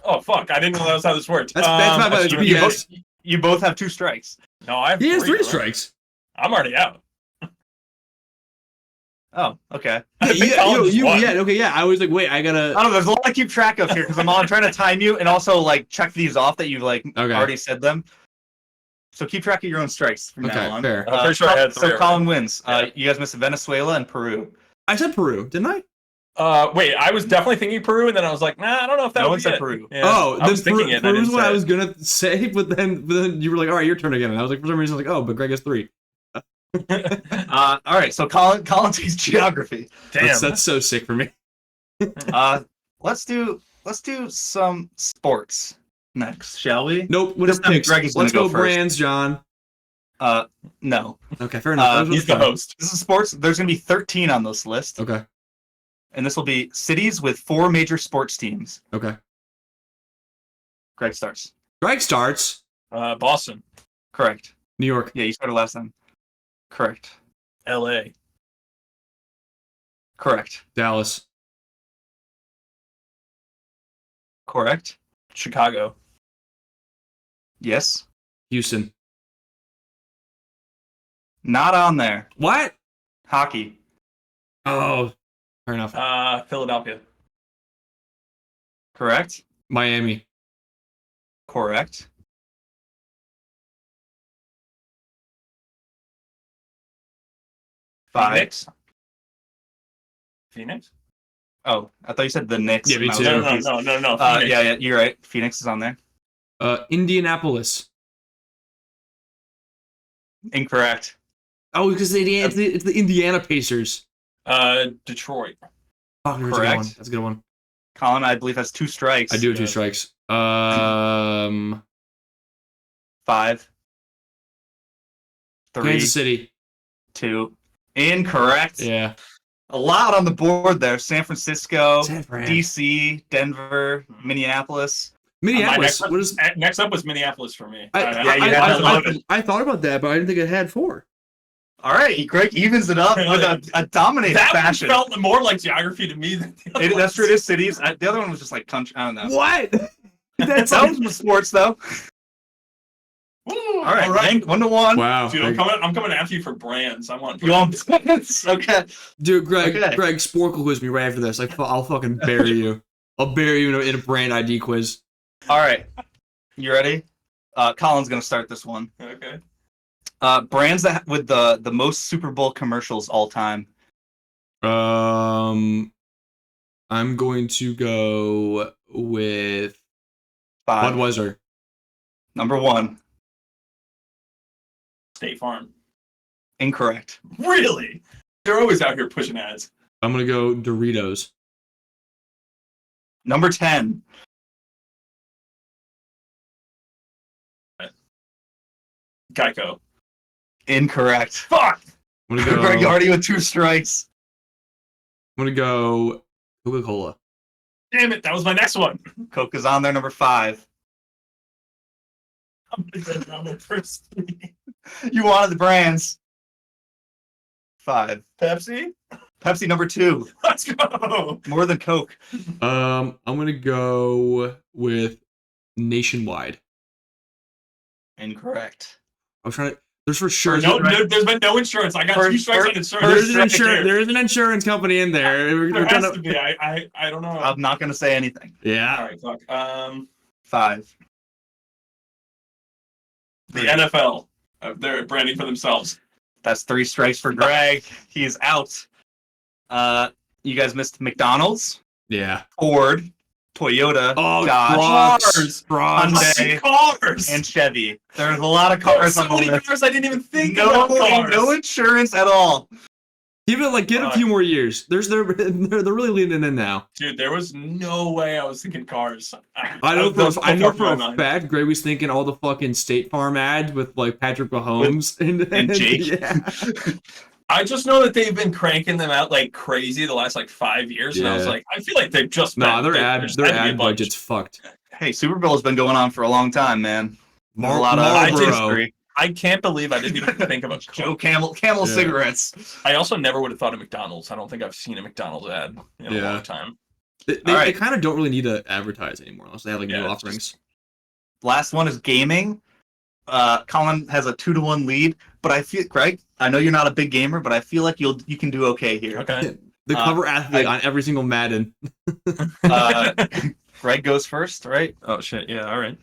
Oh fuck! I didn't know that was how this worked. That's my bad. you- It's you BS. both- You both have 2 strikes. No, I have He has 3 bro. strikes. I'm already out. Oh, okay. I think Colin just won. Yeah, okay, yeah. I was like, wait, I gotta. I don't know. There's a lot to keep track of here because I'm trying to time you and also like check these off that you've like Okay. already said them. So keep track of your own strikes from Okay, now on. fair. I'm pretty sure I had 3 So Colin already. wins. Yeah. You guys missed Venezuela and Peru. I said Peru, didn't I? Wait, I was definitely thinking Peru, and then I was like, nah, I don't know if that No would one be said it. Peru. Yeah, Oh, I was then thinking it. And I Peru's didn't what say I it. was gonna say, but then you were like, all right, your turn again. And I was like, for some reason, I was like, oh, but Greg has 3. All right. So Colin takes geography. Damn. That's so sick for me. Let's do some sports next, shall we? Nope. What This is time picks? Greg is Let's gonna go go first. brands, John. No. Okay, fair enough. That was He's the fun. host. This is sports. There's gonna be 13 on this list, Okay. and this will be cities with 4 major sports teams. Okay. Greg starts. Greg starts. Boston, Correct. New York. Yeah, you started last time. Correct. L.A., Correct. Dallas. Correct. Chicago, Yes. Houston. Not on there. What? Hockey. Oh, fair enough. Philadelphia, Correct. Miami. Correct. Five. Phoenix. Oh, I thought you said the Knicks. Yeah, me and I too. was No, confused. no. Phoenix. Yeah, you're right. Phoenix is on there. Indianapolis. Incorrect. Oh, because it's the Indiana Pacers. Detroit. Oh, that's a good Correct. one. That's a good one. Colin, I believe, has 2 strikes. I do have 2 Yeah. strikes. 5. 3. Kansas City. 2. Incorrect. Yeah. A lot on the board there. San Francisco, San Fran. DC, Denver, Minneapolis. Minneapolis. My What is? next up was Minneapolis for me. Yeah, you had 11. I thought about that, but I didn't think it had 4. All right, Greg evens it up with a dominated that one fashion. felt more like geography to me than the other That's true. ones. It is cities. The other one was just like country. I don't know. What? That's That was sports, though. Woo, All right, 1-1. Wow. Dude, I'm coming after you for brands. I want. You want points? Okay. Dude, Greg, Okay. Sporkle quiz me right after this. I'll fucking bury you. I'll bury you in a brand ID quiz. All right. You ready? Colin's gonna start this one. Okay. Brands that with the most Super Bowl commercials all time. I'm going to go with 5. Budweiser. Number 1. State Farm. Incorrect. Really? They're always out here pushing ads. I'm gonna go Doritos. Number 10. Geico. Incorrect. Fuck. I'm gonna go. Greg already with 2 strikes. I'm gonna go Coca-Cola. Damn it! That was my next one. Coke is on there. Number 5. I'm gonna go down the first 3. You wanted the brands. 5. Pepsi. Pepsi number 2. Let's go. More than Coke. I'm gonna go with Nationwide. Incorrect. I was trying to. There's for sure. There's been no insurance. I got 2 strikes on insurance. There's an insurance company in there. There has to be. I don't know. I'm not gonna say anything. Yeah. All right, fuck. 5. The NFL. They're branding for themselves. That's 3 strikes for Greg. He's out. You guys missed McDonald's, Yeah. Ford, Toyota, Trucks, Hyundai, Cars. and Chevy. There's a lot of cars so on the many list. cars I didn't even think about cars. No insurance at all. Give it a few more years. They're really leaning in now. Dude, there was no way I was thinking cars. I know for a fact Greg was thinking all the fucking State Farm ads with like Patrick Mahomes and Jake. Yeah. I just know that they've been cranking them out like crazy the last like 5 years, and I was like, I feel like they've just their ad budget's fucked. Hey, Super Bowl has been going on for a long time, man. There's a lot of Marlboro. I can't believe I didn't even think of a Joe Camel cigarettes. I also never would have thought of McDonald's. I don't think I've seen a McDonald's ad in a long time. They kind of don't really need to advertise anymore unless they have like new offerings. Last one is gaming. Colin has a 2-1 lead, but I feel, Greg, I know you're not a big gamer, but I feel like you can do okay here. Okay. The cover athlete on every single Madden. Greg goes first, right? Oh shit! Yeah. All right.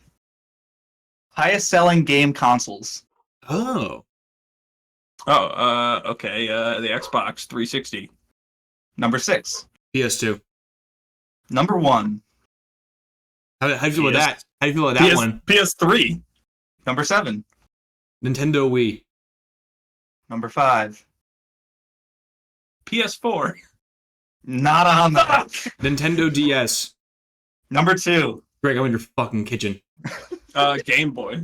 Highest selling game consoles. Oh. Okay. The Xbox 360. Number 6. PS2. Number 1. How do you feel about that? How do you feel about that one? PS3. Number 7. Nintendo Wii. Number 5. PS4. Not on that. Nintendo DS. Number 2. Greg, I'm in your fucking kitchen. Game Boy.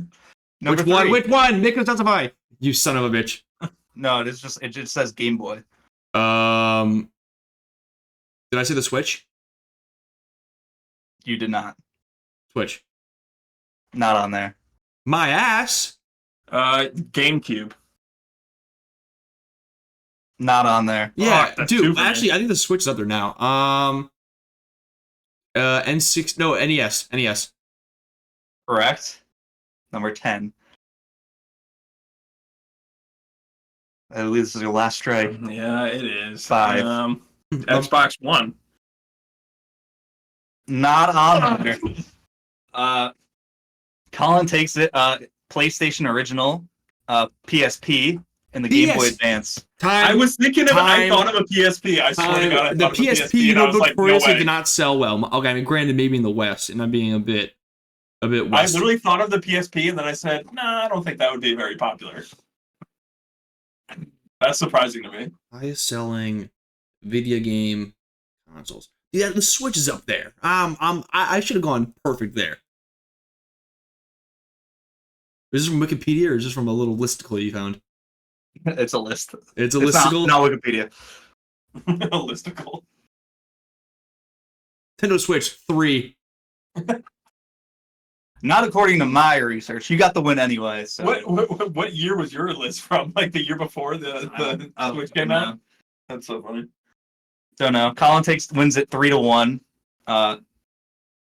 Number Which one? 3. Which one? Nick, specify. You son of a bitch. No, it just says Game Boy. Did I say the Switch? You did not. Switch. Not on there. My ass. GameCube. Not on there. Yeah, that's 2 dude. for me. Actually, I think the Switch is up there now. NES. NES. Correct. Number 10. I believe this is your last strike. Yeah, it is. 5. Xbox One. Not on there. Colin takes it. PlayStation Original, PSP, and the Game Boy Advance. I was thinking of. I thought of a PSP. I swear to God, I the thought of a PSP and I was like, no notoriously way. did not sell well. Okay, I mean, granted, maybe in the West, and I'm being a bit I West. literally thought of the PSP, and then I said, "Nah, I don't think that would be very popular." That's surprising to me. Highest selling video game consoles. Yeah, the Switch is up there. I should have gone perfect there. Is this from Wikipedia or is this from a little listicle you found? It's a list. It's a It's listicle. not Wikipedia. A listicle. Nintendo Switch 3. Not according to my research. You got the win anyway. So. What year was your list from? Like the year before the Switch came out? That's so funny. Don't know. Colin wins it 3-1.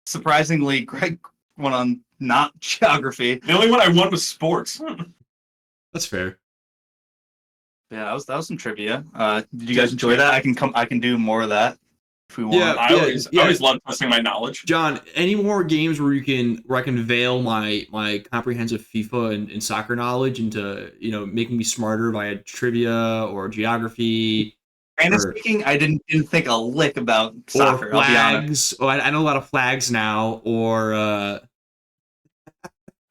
Surprisingly, Greg went on not geography. The only one I won was sports. That's fair. Yeah, that was some trivia. Did you guys enjoy that? I can do more of that if we want. Yeah. I always love testing my knowledge. John, any more games where I can veil my comprehensive FIFA and soccer knowledge into, making me smarter via trivia or geography? And speaking, I didn't think a lick about soccer. Or I'll be honest. flags. Oh, I know a lot of flags now. Or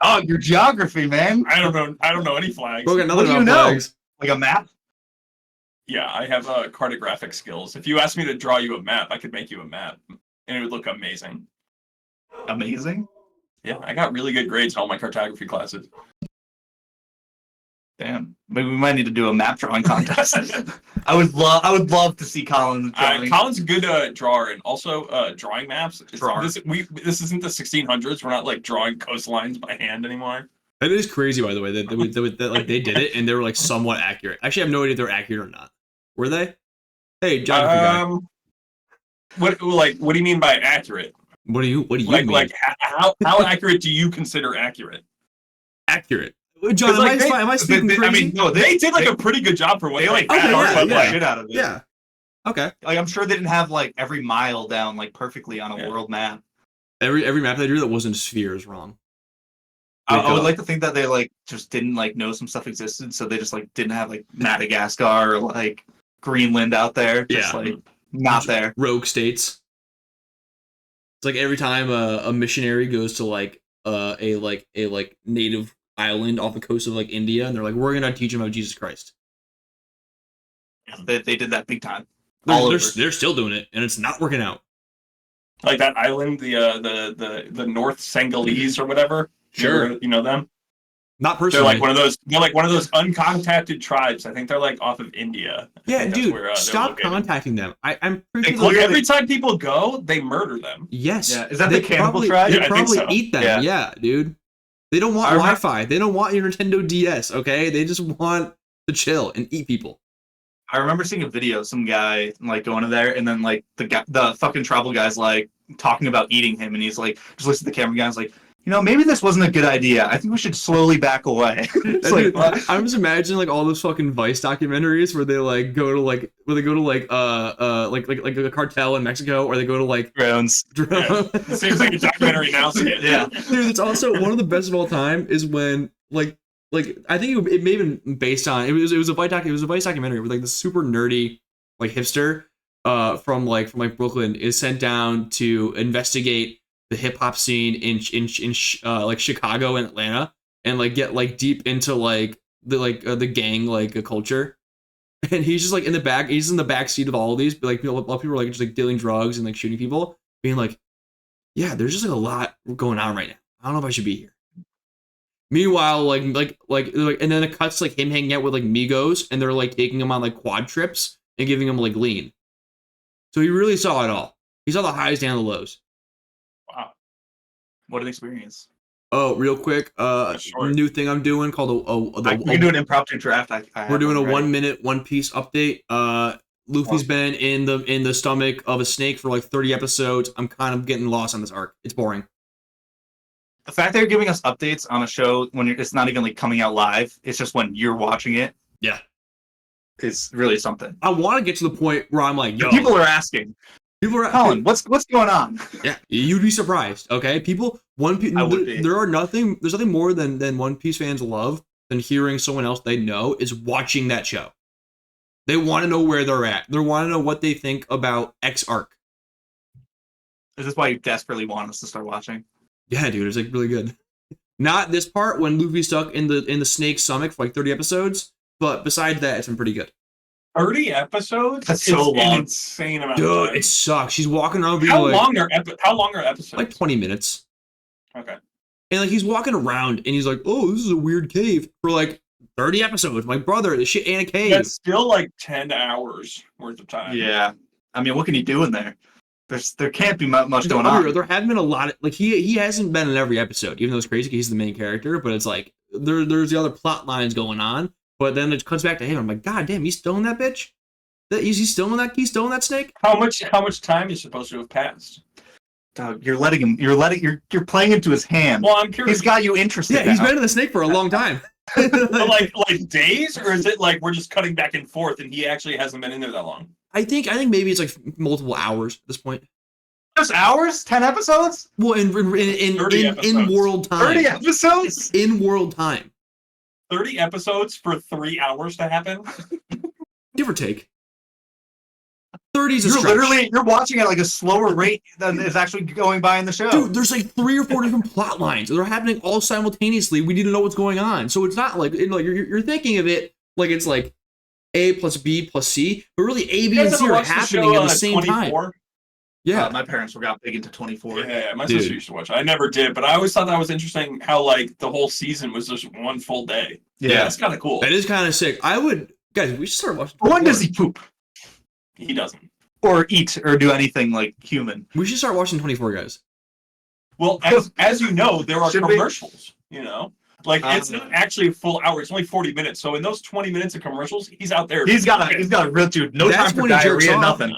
Oh, your geography, man. I don't know any flags. What do you know? flags. Like a map? Yeah, I have cartographic skills. If you asked me to draw you a map, I could make you a map, and it would look amazing. Amazing. Yeah, I got really good grades in all my cartography classes. Damn. Maybe we might need to do a map drawing contest. I would love to see Colin drawing. Colin's a good drawer, and also drawing maps. Drawer. This isn't the 1600s. We're not like drawing coastlines by hand anymore. It is crazy, by the way, that like they did it and they were like somewhat accurate. Actually, I have no idea if they're accurate or not. Were they? Hey, geography guy. What do you mean by accurate? What do you mean? Like how accurate do you consider accurate? Accurate. John, am I speaking crazy? I mean, no, they did like a pretty good job for what they like yeah. shit out of it. Yeah. Okay. Like I'm sure they didn't have like every mile down like perfectly on a world map. Every map they drew that wasn't a sphere is wrong. I would like to think that they like just didn't like know some stuff existed, so they just like didn't have like Madagascar or like Greenland out there. Just like not there. Rogue states. It's like every time a missionary goes to like a native island off the coast of like India, and they're like, we're gonna teach them about Jesus Christ. They did that big time. They're still doing it, and it's not working out. Like that island, the North Senegalese or whatever. Sure, you know them. Not personally. They're like one of those uncontacted tribes. I think they're like off of India. Yeah, dude, stop contacting them. I'm pretty sure every time people go, they murder them. Yes. Yeah. Is that the cannibal tribe? They probably eat them. Yeah, dude. They don't want Wi-Fi. They don't want your Nintendo DS. Okay, they just want to chill and eat people. I remember seeing a video, some guy like going to there, and then like the fucking tribal guy's like talking about eating him, and he's like just listen to the camera guy. He's like, you know, maybe this wasn't a good idea. I think we should slowly back away. Dude, I'm just imagining like all those fucking Vice documentaries where they like go to like a cartel in Mexico, or they go to like drones. Yeah. It seems like a documentary now. Yeah, dude, it's also one of the best of all time is when like I think it may have been based on it was a Vice documentary where like the super nerdy like hipster from Brooklyn is sent down to investigate the hip hop scene in like Chicago and Atlanta, and like get like deep into like the gang like culture, and he's just like in the back. He's in the back seat of all of these, but like people are like just like dealing drugs and like shooting people, being like, yeah, there's just like a lot going on right now. I don't know if I should be here. Meanwhile, like, and then it cuts like him hanging out with like Migos, and they're like taking him on like quad trips and giving him like lean. So he really saw it all. He saw the highs and the lows. Wow. What an experience. Oh, real quick, new thing I'm doing called we can do an impromptu draft. We're doing a 1 minute One Piece update. Luffy's been in the stomach of a snake for like 30 episodes. I'm kind of getting lost on this arc. It's boring. The fact that you're giving us updates on a show when it's not even like coming out live, it's just when you're watching it. Yeah. It's really something. I want to get to the point where I'm like, yo. People are asking. Colin, what's going on? Yeah, you'd be surprised. Okay, there's nothing more than One Piece fans love than hearing someone else they know is watching that show. They want to know where they're at. They want to know what they think about X arc. Is this why you desperately want us to start watching? Yeah, dude, it's like really good. Not this part when Luffy's stuck in the snake's stomach for like 30 episodes, but besides that, it's been pretty good. 30 episodes? That's so long. An insane amount of time. Dude, it sucks. She's walking around being how long are episodes? Like 20 minutes. Okay. And like he's walking around and he's like, oh, this is a weird cave for like 30 episodes. My brother, this shit ain't a cave. That's still like 10 hours worth of time. Yeah. I mean, what can he do in there? There can't be much going on. There haven't been a lot of, like he hasn't been in every episode, even though it's crazy because he's the main character, but it's like there's the other plot lines going on. But then it cuts back to him. I'm like, God damn, he's still in that bitch? Is he still in that? He's still in that snake? How much time is supposed to have passed? Dog, you're playing into his hand. Well, I'm curious. He's got you interested. Yeah, he's been in the snake for a long time. But like days, or is it like we're just cutting back and forth and he actually hasn't been in there that long? I think maybe it's like multiple hours at this point. Just hours? 10 episodes? Well, in world time. 30 episodes? In world time. 30 episodes for 3 hours to happen? Give or take. 30 is a stretch. You're watching at like a slower rate than is actually going by in the show. Dude, there's like 3 or 4 different plot lines. They're happening all simultaneously. We need to know what's going on. So it's not like you're thinking of it like it's like A plus B plus C, but really A, B, and C are happening at the same 24? Time. Yeah, my parents got big into 24. Yeah, my sister used to watch it. I never did, but I always thought that was interesting how like the whole season was just one full day. Yeah, that's kind of cool. That is kind of sick. Guys, we should start watching. When does he poop? He doesn't. Or eat or do anything like human. We should start watching 24, guys. Well, as you know, there are commercials. You know. Like it's not actually a full hour. It's only 40 minutes. So in those 20 minutes of commercials, he's out there. He's got a real dude. No That's time for when he jerks diarrhea. off. Nothing.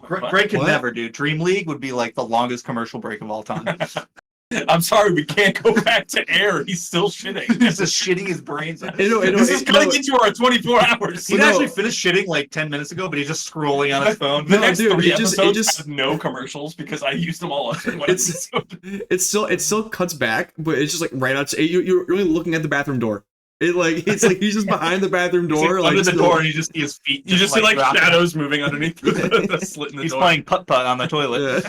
What? Greg could What? never do. Dream League would be like the longest commercial break of all time. I'm sorry, we can't go back to air. He's still shitting. He's just shitting his brains out. This is cutting into our 24 hours. He actually finished shitting like 10 minutes ago, but he's just scrolling on his phone. The No, next dude, 3 it just- episodes have no commercials because I used them all up in one It's- episode. It still cuts back, but it's just like right outside. You're only looking at the bathroom door. It's like he's just behind the bathroom door, He's, like, under the still- door, and you just see his feet. You just see like dropping. shadows moving underneath the slit in the He's door. playing putt-putt on the toilet.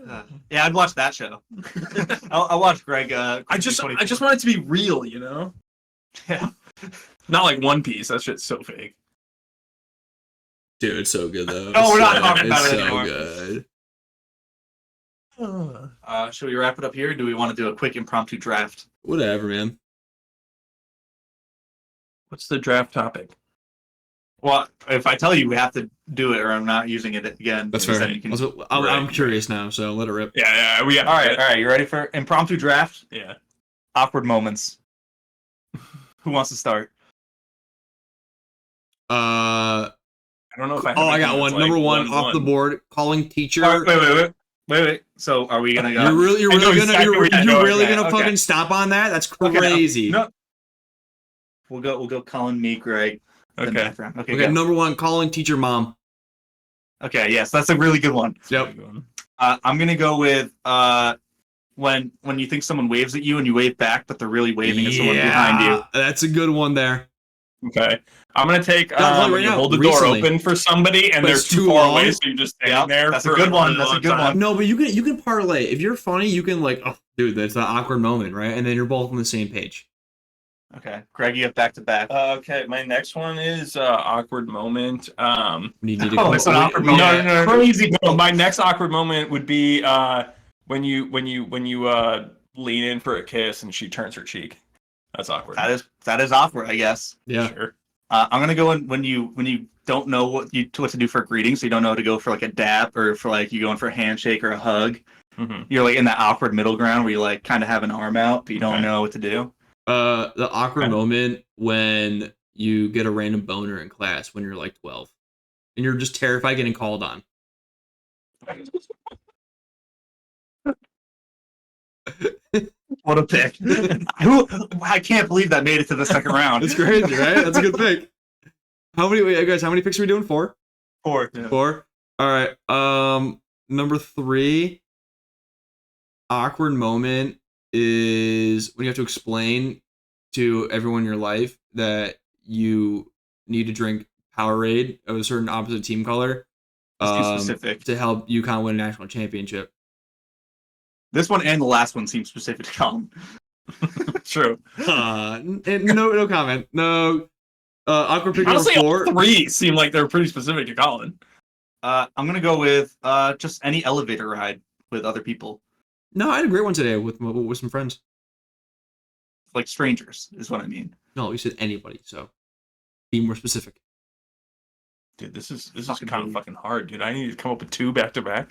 Yeah. Yeah, I'd watch that show. I'll watch Greg. I just want it to be real, you know? Yeah. Not like One Piece. That shit's so fake. Dude, it's so good though. No, we're not It's talking about it so anymore. good. Should we wrap it up here, or do we want to do a quick impromptu draft? Whatever, man. What's the draft topic? Well, if I tell you, we have to do it, or I'm not using it again. That's Instead, fair. you can- I'm curious now, so let it rip. Yeah, we got All right. You ready for impromptu draft? Yeah. Awkward moments. Who wants to start? Uh I don't know if I have oh, I anything got one. that's, Number like, one off the board. Calling teacher. All right, wait. So, are we gonna go? You're I know really exactly gonna what you're doing. really Okay, gonna okay. fucking stop on that? That's Okay, crazy. No. We'll go. Colin, me, Greg. then Okay. background. Okay. Okay, Go. number one, calling teacher mom. Okay. Yes, that's a really good one. Yep. I'm gonna go with when you think someone waves at you and you wave back, but they're really waving at someone behind you. That's a good one there. Okay. I'm gonna take right when you now, hold the recently. door open for somebody and But they're it's too too far long. away, so you're just standing Yep, there. that's a for good one, really that's a long good time. one. No, but you can parlay. If you're funny, you can like, oh, dude, that's an awkward moment, right? And then you're both on the same page. Okay, Greg, you have back to back. Okay, my next one is awkward moment. You need to Oh, it's an awkward moment. No. Crazy. No, my next awkward moment would be when you lean in for a kiss and she turns her cheek. That's awkward. That is awkward, I guess. Yeah. Sure. I'm gonna go in when you don't know what to do for a greeting, so you don't know to go for like a dap or for like you going for a handshake or a hug. Mm-hmm. You're like in that awkward middle ground where you like kind of have an arm out, but you don't Okay. know what to do. The awkward Okay. moment when you get a random boner in class when you're like 12, and you're just terrified getting called on. What a pick! I can't believe that made it to the second round. That's crazy, right? That's a good pick. How many guys? How many picks are we doing? 4. Four. Yeah. 4. All right. Number 3. Awkward moment is when you have to explain to everyone in your life that you need to drink Powerade of a certain opposite team color It's too specific. to help UConn win a national championship. This one and the last one seem specific to Colin. True. No comment. No. Awkward pick Honestly, number all 4. 3 seem like they're pretty specific to Colin. I'm gonna go with just any elevator ride with other people, No, I had a great one today with some friends. like strangers, is what I mean. No, you said anybody, so be more specific. Dude, this is Fucking kind of dude. fucking hard, dude. I need to come up with 2 back to back.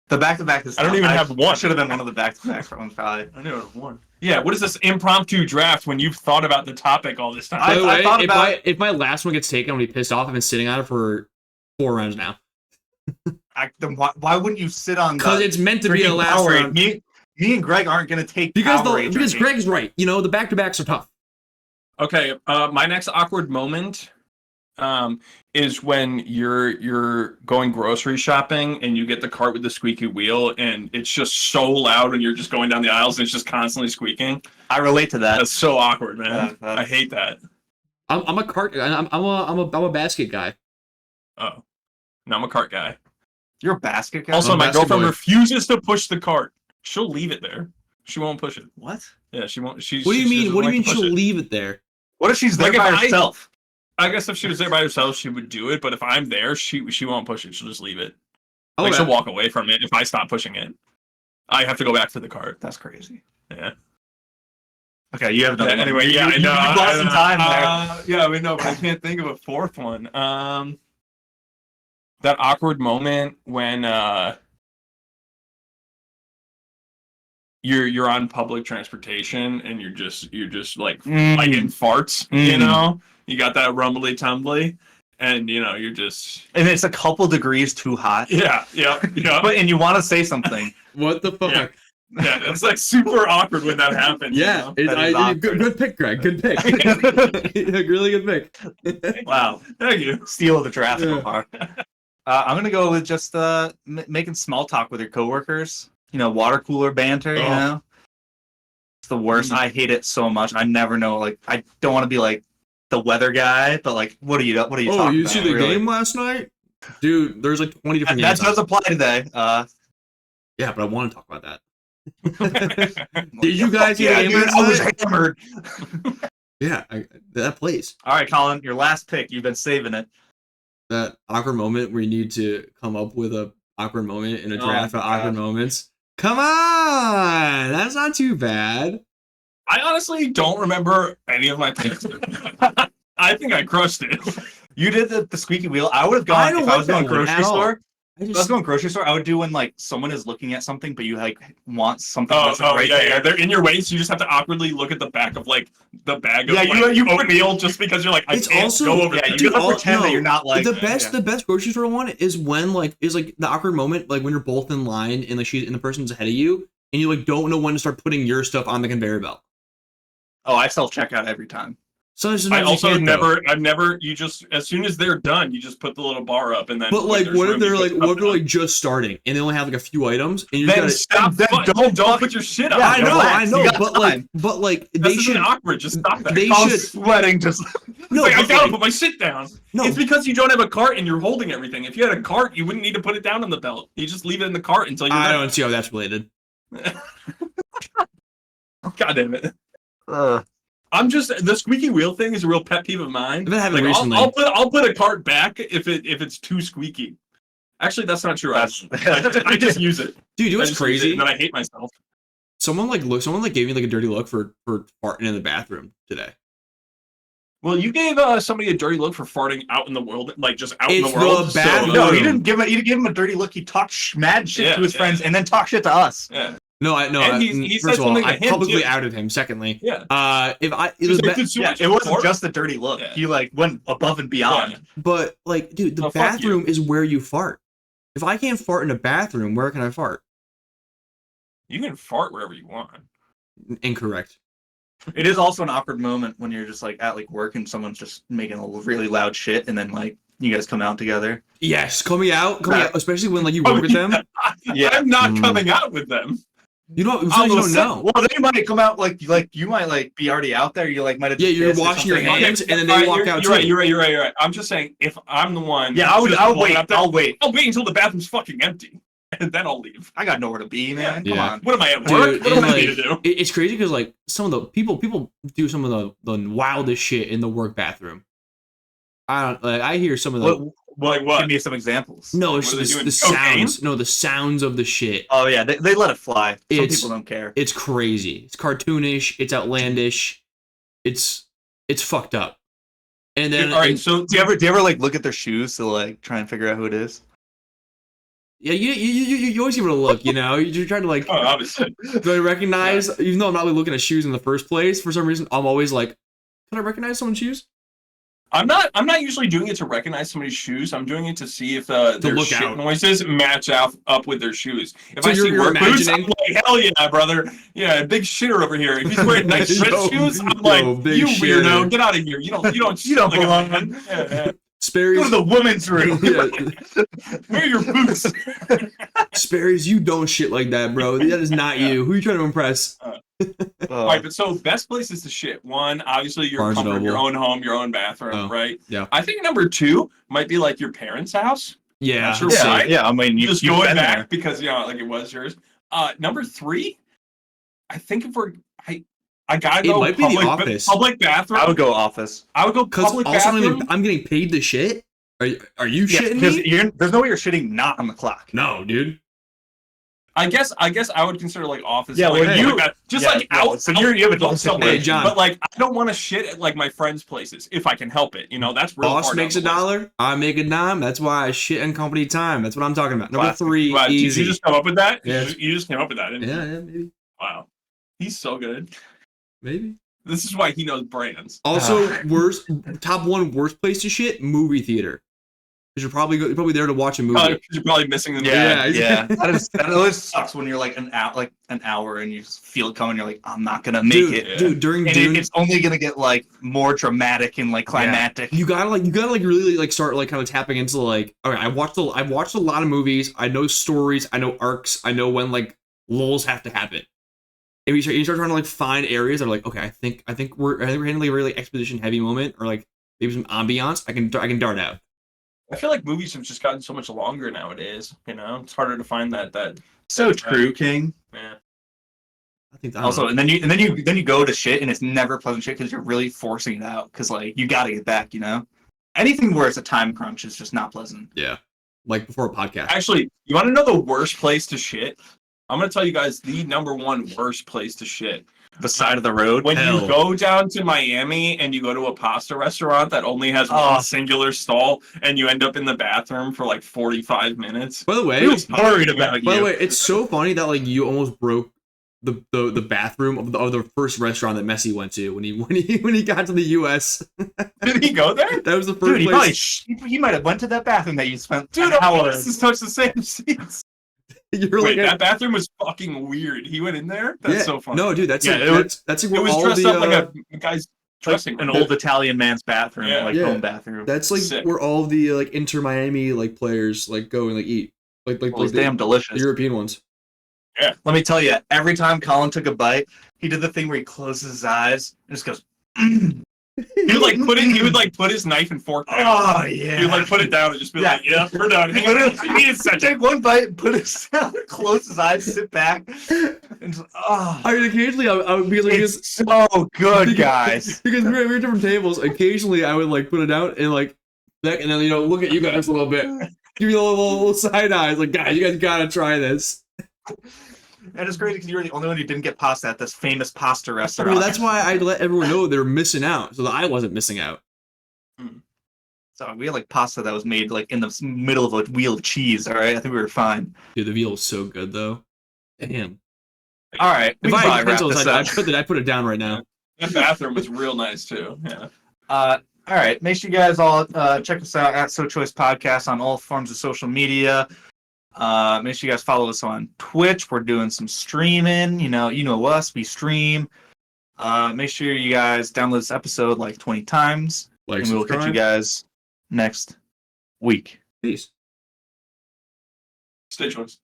The back-to-back is. I don't even have one. Should have been one of the back-to-back ones, probably. I knew it was 1. Yeah, what is this impromptu draft when you've thought about the topic all this time? By the way, thought about if my last one gets taken, I'm gonna be pissed off. I've been sitting on it for 4 rounds now. Then why wouldn't you sit on? Because it's meant to be a drinking last Powerade? round. Me and Greg aren't gonna take Because Powerade because drinking. Greg's right. You know, the back-to-backs are tough. Okay, my next awkward moment is when you're going grocery shopping and you get the cart with the squeaky wheel and it's just so loud and you're just going down the aisles and it's just constantly squeaking. I relate to that. That's so awkward, man. Yeah, that's- I hate that. I'm a cart. I'm a basket guy. Oh, no, I'm a cart guy. You're a basket guy. Also, I'm a my basket girlfriend boy. refuses to push the cart. She'll leave it there. She won't push it. What? Yeah, she won't. What do you mean? What do you mean she'll leave it there? What if she's there Like, by if I- herself? I guess if she was there by herself, she would do it. But if I'm there, she won't push it. She'll just leave it. Oh, Like yeah. she'll walk away from it if I stop pushing it. I have to go back to the cart. That's crazy. Yeah. Okay, you have another. one. Anyway, yeah, I You know. lost some time there. Yeah, we know, but I can't think of a 4th one. That awkward moment when you're on public transportation and you're just like fighting farts, you know? You got that rumbly tumbly, and you know, you're just And it's a couple degrees too hot. yeah. But and you want to say something. What the fuck? Yeah, it's like super awkward when that happens. Yeah, you know? good pick, Greg. Good pick. Really good pick. Wow. Thank you. Steal of the draft so far. I'm gonna go with just making small talk with your coworkers. You know, water cooler banter. You know, it's the worst. I hate it so much. I never know. Like, I don't want to be like the weather guy, but like, what are you talking about? Oh, you see the game last night, dude? There's like 20 different games. That does apply today. Yeah, but I want to talk about that. Did you guys see the game dude, last I was night? hammered. Yeah, that plays. All right, Colin, your last pick. You've been saving it. That awkward moment where you need to come up with a awkward moment in a draft of awkward moments. Come on, that's not too bad. I honestly don't remember any of my picks. I think I crushed it. You did the squeaky wheel. I would have gone if I was going grocery store. If I was going grocery store, I would do when like someone is looking at something, but you like want something. Yeah. They're in your way, so you just have to awkwardly look at the back of like the bag of you oatmeal just because you're like I can't go over. Yeah, you gotta pretend that you're not like the best grocery store one is when like the awkward moment like when you're both in line and like she's and the person's ahead of you and you like don't know when to start putting your stuff on the conveyor belt. Oh, I self-checkout every time. So I also I've never. You just as soon as they're done, you just put the little bar up and then. But like, what if they're just starting and they only have like a few items and you then gotta stop. Don't put your shit up. I know, but like they should awkward. Just stop that. They should sweating. Just no. I gotta put my shit down. No, it's because you don't have a cart and you're holding everything. If you had a cart, you wouldn't need to put it down on the belt. You just leave it in the cart until you're done. I don't see how that's related. God damn it. I'm just the squeaky wheel thing is a real pet peeve of mine. I've been having like, recently. I'll put a cart back if it's too squeaky. Actually, that's not true. I just use it. Dude, what's crazy? And then I hate myself. Someone gave me like a dirty look for farting in the bathroom today. Well, you gave somebody a dirty look for farting out in the world, like just out in the world. No, he didn't give him. He gave him a dirty look. He talked mad shit to his friends and then talked shit to us. Yeah. No, he first said of all, something to I him publicly too. Outed him. Secondly, it wasn't just a dirty look. He like went above and beyond. Yeah. But like, dude, the bathroom is where you fart. If I can't fart in a bathroom, where can I fart? You can fart wherever you want. Incorrect. It is also an awkward moment when you're just like at like work and someone's just making a really loud shit, and then like you guys come out together. Yes, coming out, especially when like you work with them. Yeah, I'm not coming out with them. You don't know. Well, they might come out like you might like be already out there. You like might have. Yeah, you're washing your hands, and then they walk out. You're right. I'm just saying, if I'm the one. Yeah, I'll wait. I'll wait until the bathroom's fucking empty, and then I'll leave. I got nowhere to be, man. Yeah. Come on. What am I at work? Dude, what am I to do? It's crazy because like some of the people do some of the wildest shit in the work bathroom. I hear some of the. Like what? Give me some examples. No, it's the sounds. No, the sounds of the shit. Oh yeah, they let it fly. Some people don't care. It's crazy. It's cartoonish. It's outlandish. It's fucked up. And then, all right. So do you ever like look at their shoes to like try and figure out who it is? Yeah, you always give it a look. You know, you're trying to like. Oh, obviously. Do I recognize? Yeah. Even though I'm not really looking at shoes in the first place, for some reason, I'm always like, can I recognize someone's shoes? I'm not usually doing it to recognize somebody's shoes. I'm doing it to see if their shit noises match up with their shoes. If I see work boots, I'm like, hell yeah, brother. Yeah, big shitter over here. If he's wearing nice dress shoes, I'm like, you weirdo, get out of here. You don't belong. Yeah. Sperry's, go to the women's room. Wear your boots. Sperry's, you don't shit like that, bro. That is not you. Who are you trying to impress? All right, but so best places to shit. One, obviously your comfort, your own home, your own bathroom, right? Yeah. I think number two might be like your parents' house. Yeah. Sure, right? Yeah. I mean, you just going back there because like it was yours. Number three, I think if I gotta go. It might be the office. Public bathroom. I would go office. I would go public bathroom. I'm getting paid to shit. Are you shitting me? There's no way you're shitting not on the clock. No, dude. I guess I would consider like office. Yeah, like, you out. So you have adult somewhere, John. But like I don't want to shit at like my friends' places if I can help it. You know, that's real. Boss makes $1, I make a dime. That's why I shit in company time. That's what I'm talking about. Number three, easy. Did you just come up with that? Yeah. You just came up with that, didn't you? Yeah, maybe. Wow. He's so good. Maybe. This is why he knows brands. Also, top one worst place to shit, movie theater. Because you're probably there to watch a movie. You're probably missing the Yeah. That always sucks when you're like an hour and you just feel it coming. You're like, I'm not gonna make it. Dude, during And Dune, it's only gonna get like more dramatic and like climactic. you gotta really like start like kind of tapping into like, all right, I've watched a lot of movies. I know stories. I know arcs. I know when like lulls have to happen. And you start trying to like find areas that are like, okay, I think we're handling a really exposition heavy moment or like maybe some ambiance. I can dart out. I feel like movies have just gotten so much longer nowadays. You know, it's harder to find that. So true, King. Yeah. I think that Also, and then you go to shit and it's never pleasant shit because you're really forcing it out because like you got to get back. You know, anything where it's a time crunch is just not pleasant. Yeah, like before a podcast. Actually, you want to know the worst place to shit? I'm gonna tell you guys the number one worst place to shit. The side of the road. When you go down to Miami and you go to a pasta restaurant that only has one singular stall and you end up in the bathroom for like 45 minutes. By the way, I was worried about you. By the way, it's so funny that like you almost broke the bathroom of the first restaurant that Messi went to when he got to the US. Did he go there? That was the first place. He might have went to that bathroom that you spent. Dude, this is touch the same seats. Wait, that bathroom was fucking weird. He went in there? That's so funny. No, dude, that's it was all dressed up like a guy's dressing room. An old Italian man's bathroom, home bathroom. That's like Sick. where all of the like Inter Miami like players like go and like eat. Like it's damn delicious. The European ones. Yeah. Let me tell you, every time Colin took a bite, he did the thing where he closes his eyes and just goes. He would put his knife and fork down. Oh yeah. He would like put it down and just be like, "Yeah, we're done." He needed such take one bite, put it down, close his eyes, sit back, and just, I mean, occasionally I would be like, it's so good, guys. Because we're at different tables. Occasionally I would like put it out and like, and then look at you guys a little bit, give you a little side eyes, like, guys, you guys gotta try this. And it's crazy because you're the only one who didn't get pasta at this famous pasta restaurant. Well, that's why I let everyone know they were missing out, so that I wasn't missing out. So we had like pasta that was made like in the middle of a wheel of cheese. All right, I think we were fine. Dude, the veal is so good though. Damn. All right, If I had pencils, I'd put it down right now. That bathroom was real nice too. Yeah. All right, make sure you guys all check us out at sochoicepodcast on all forms of social media. Make sure you guys follow us on Twitch. We're doing some streaming. You know us. We stream. Make sure you guys download this episode like 20 times. And we will catch you guys next week. Peace. Stay choice.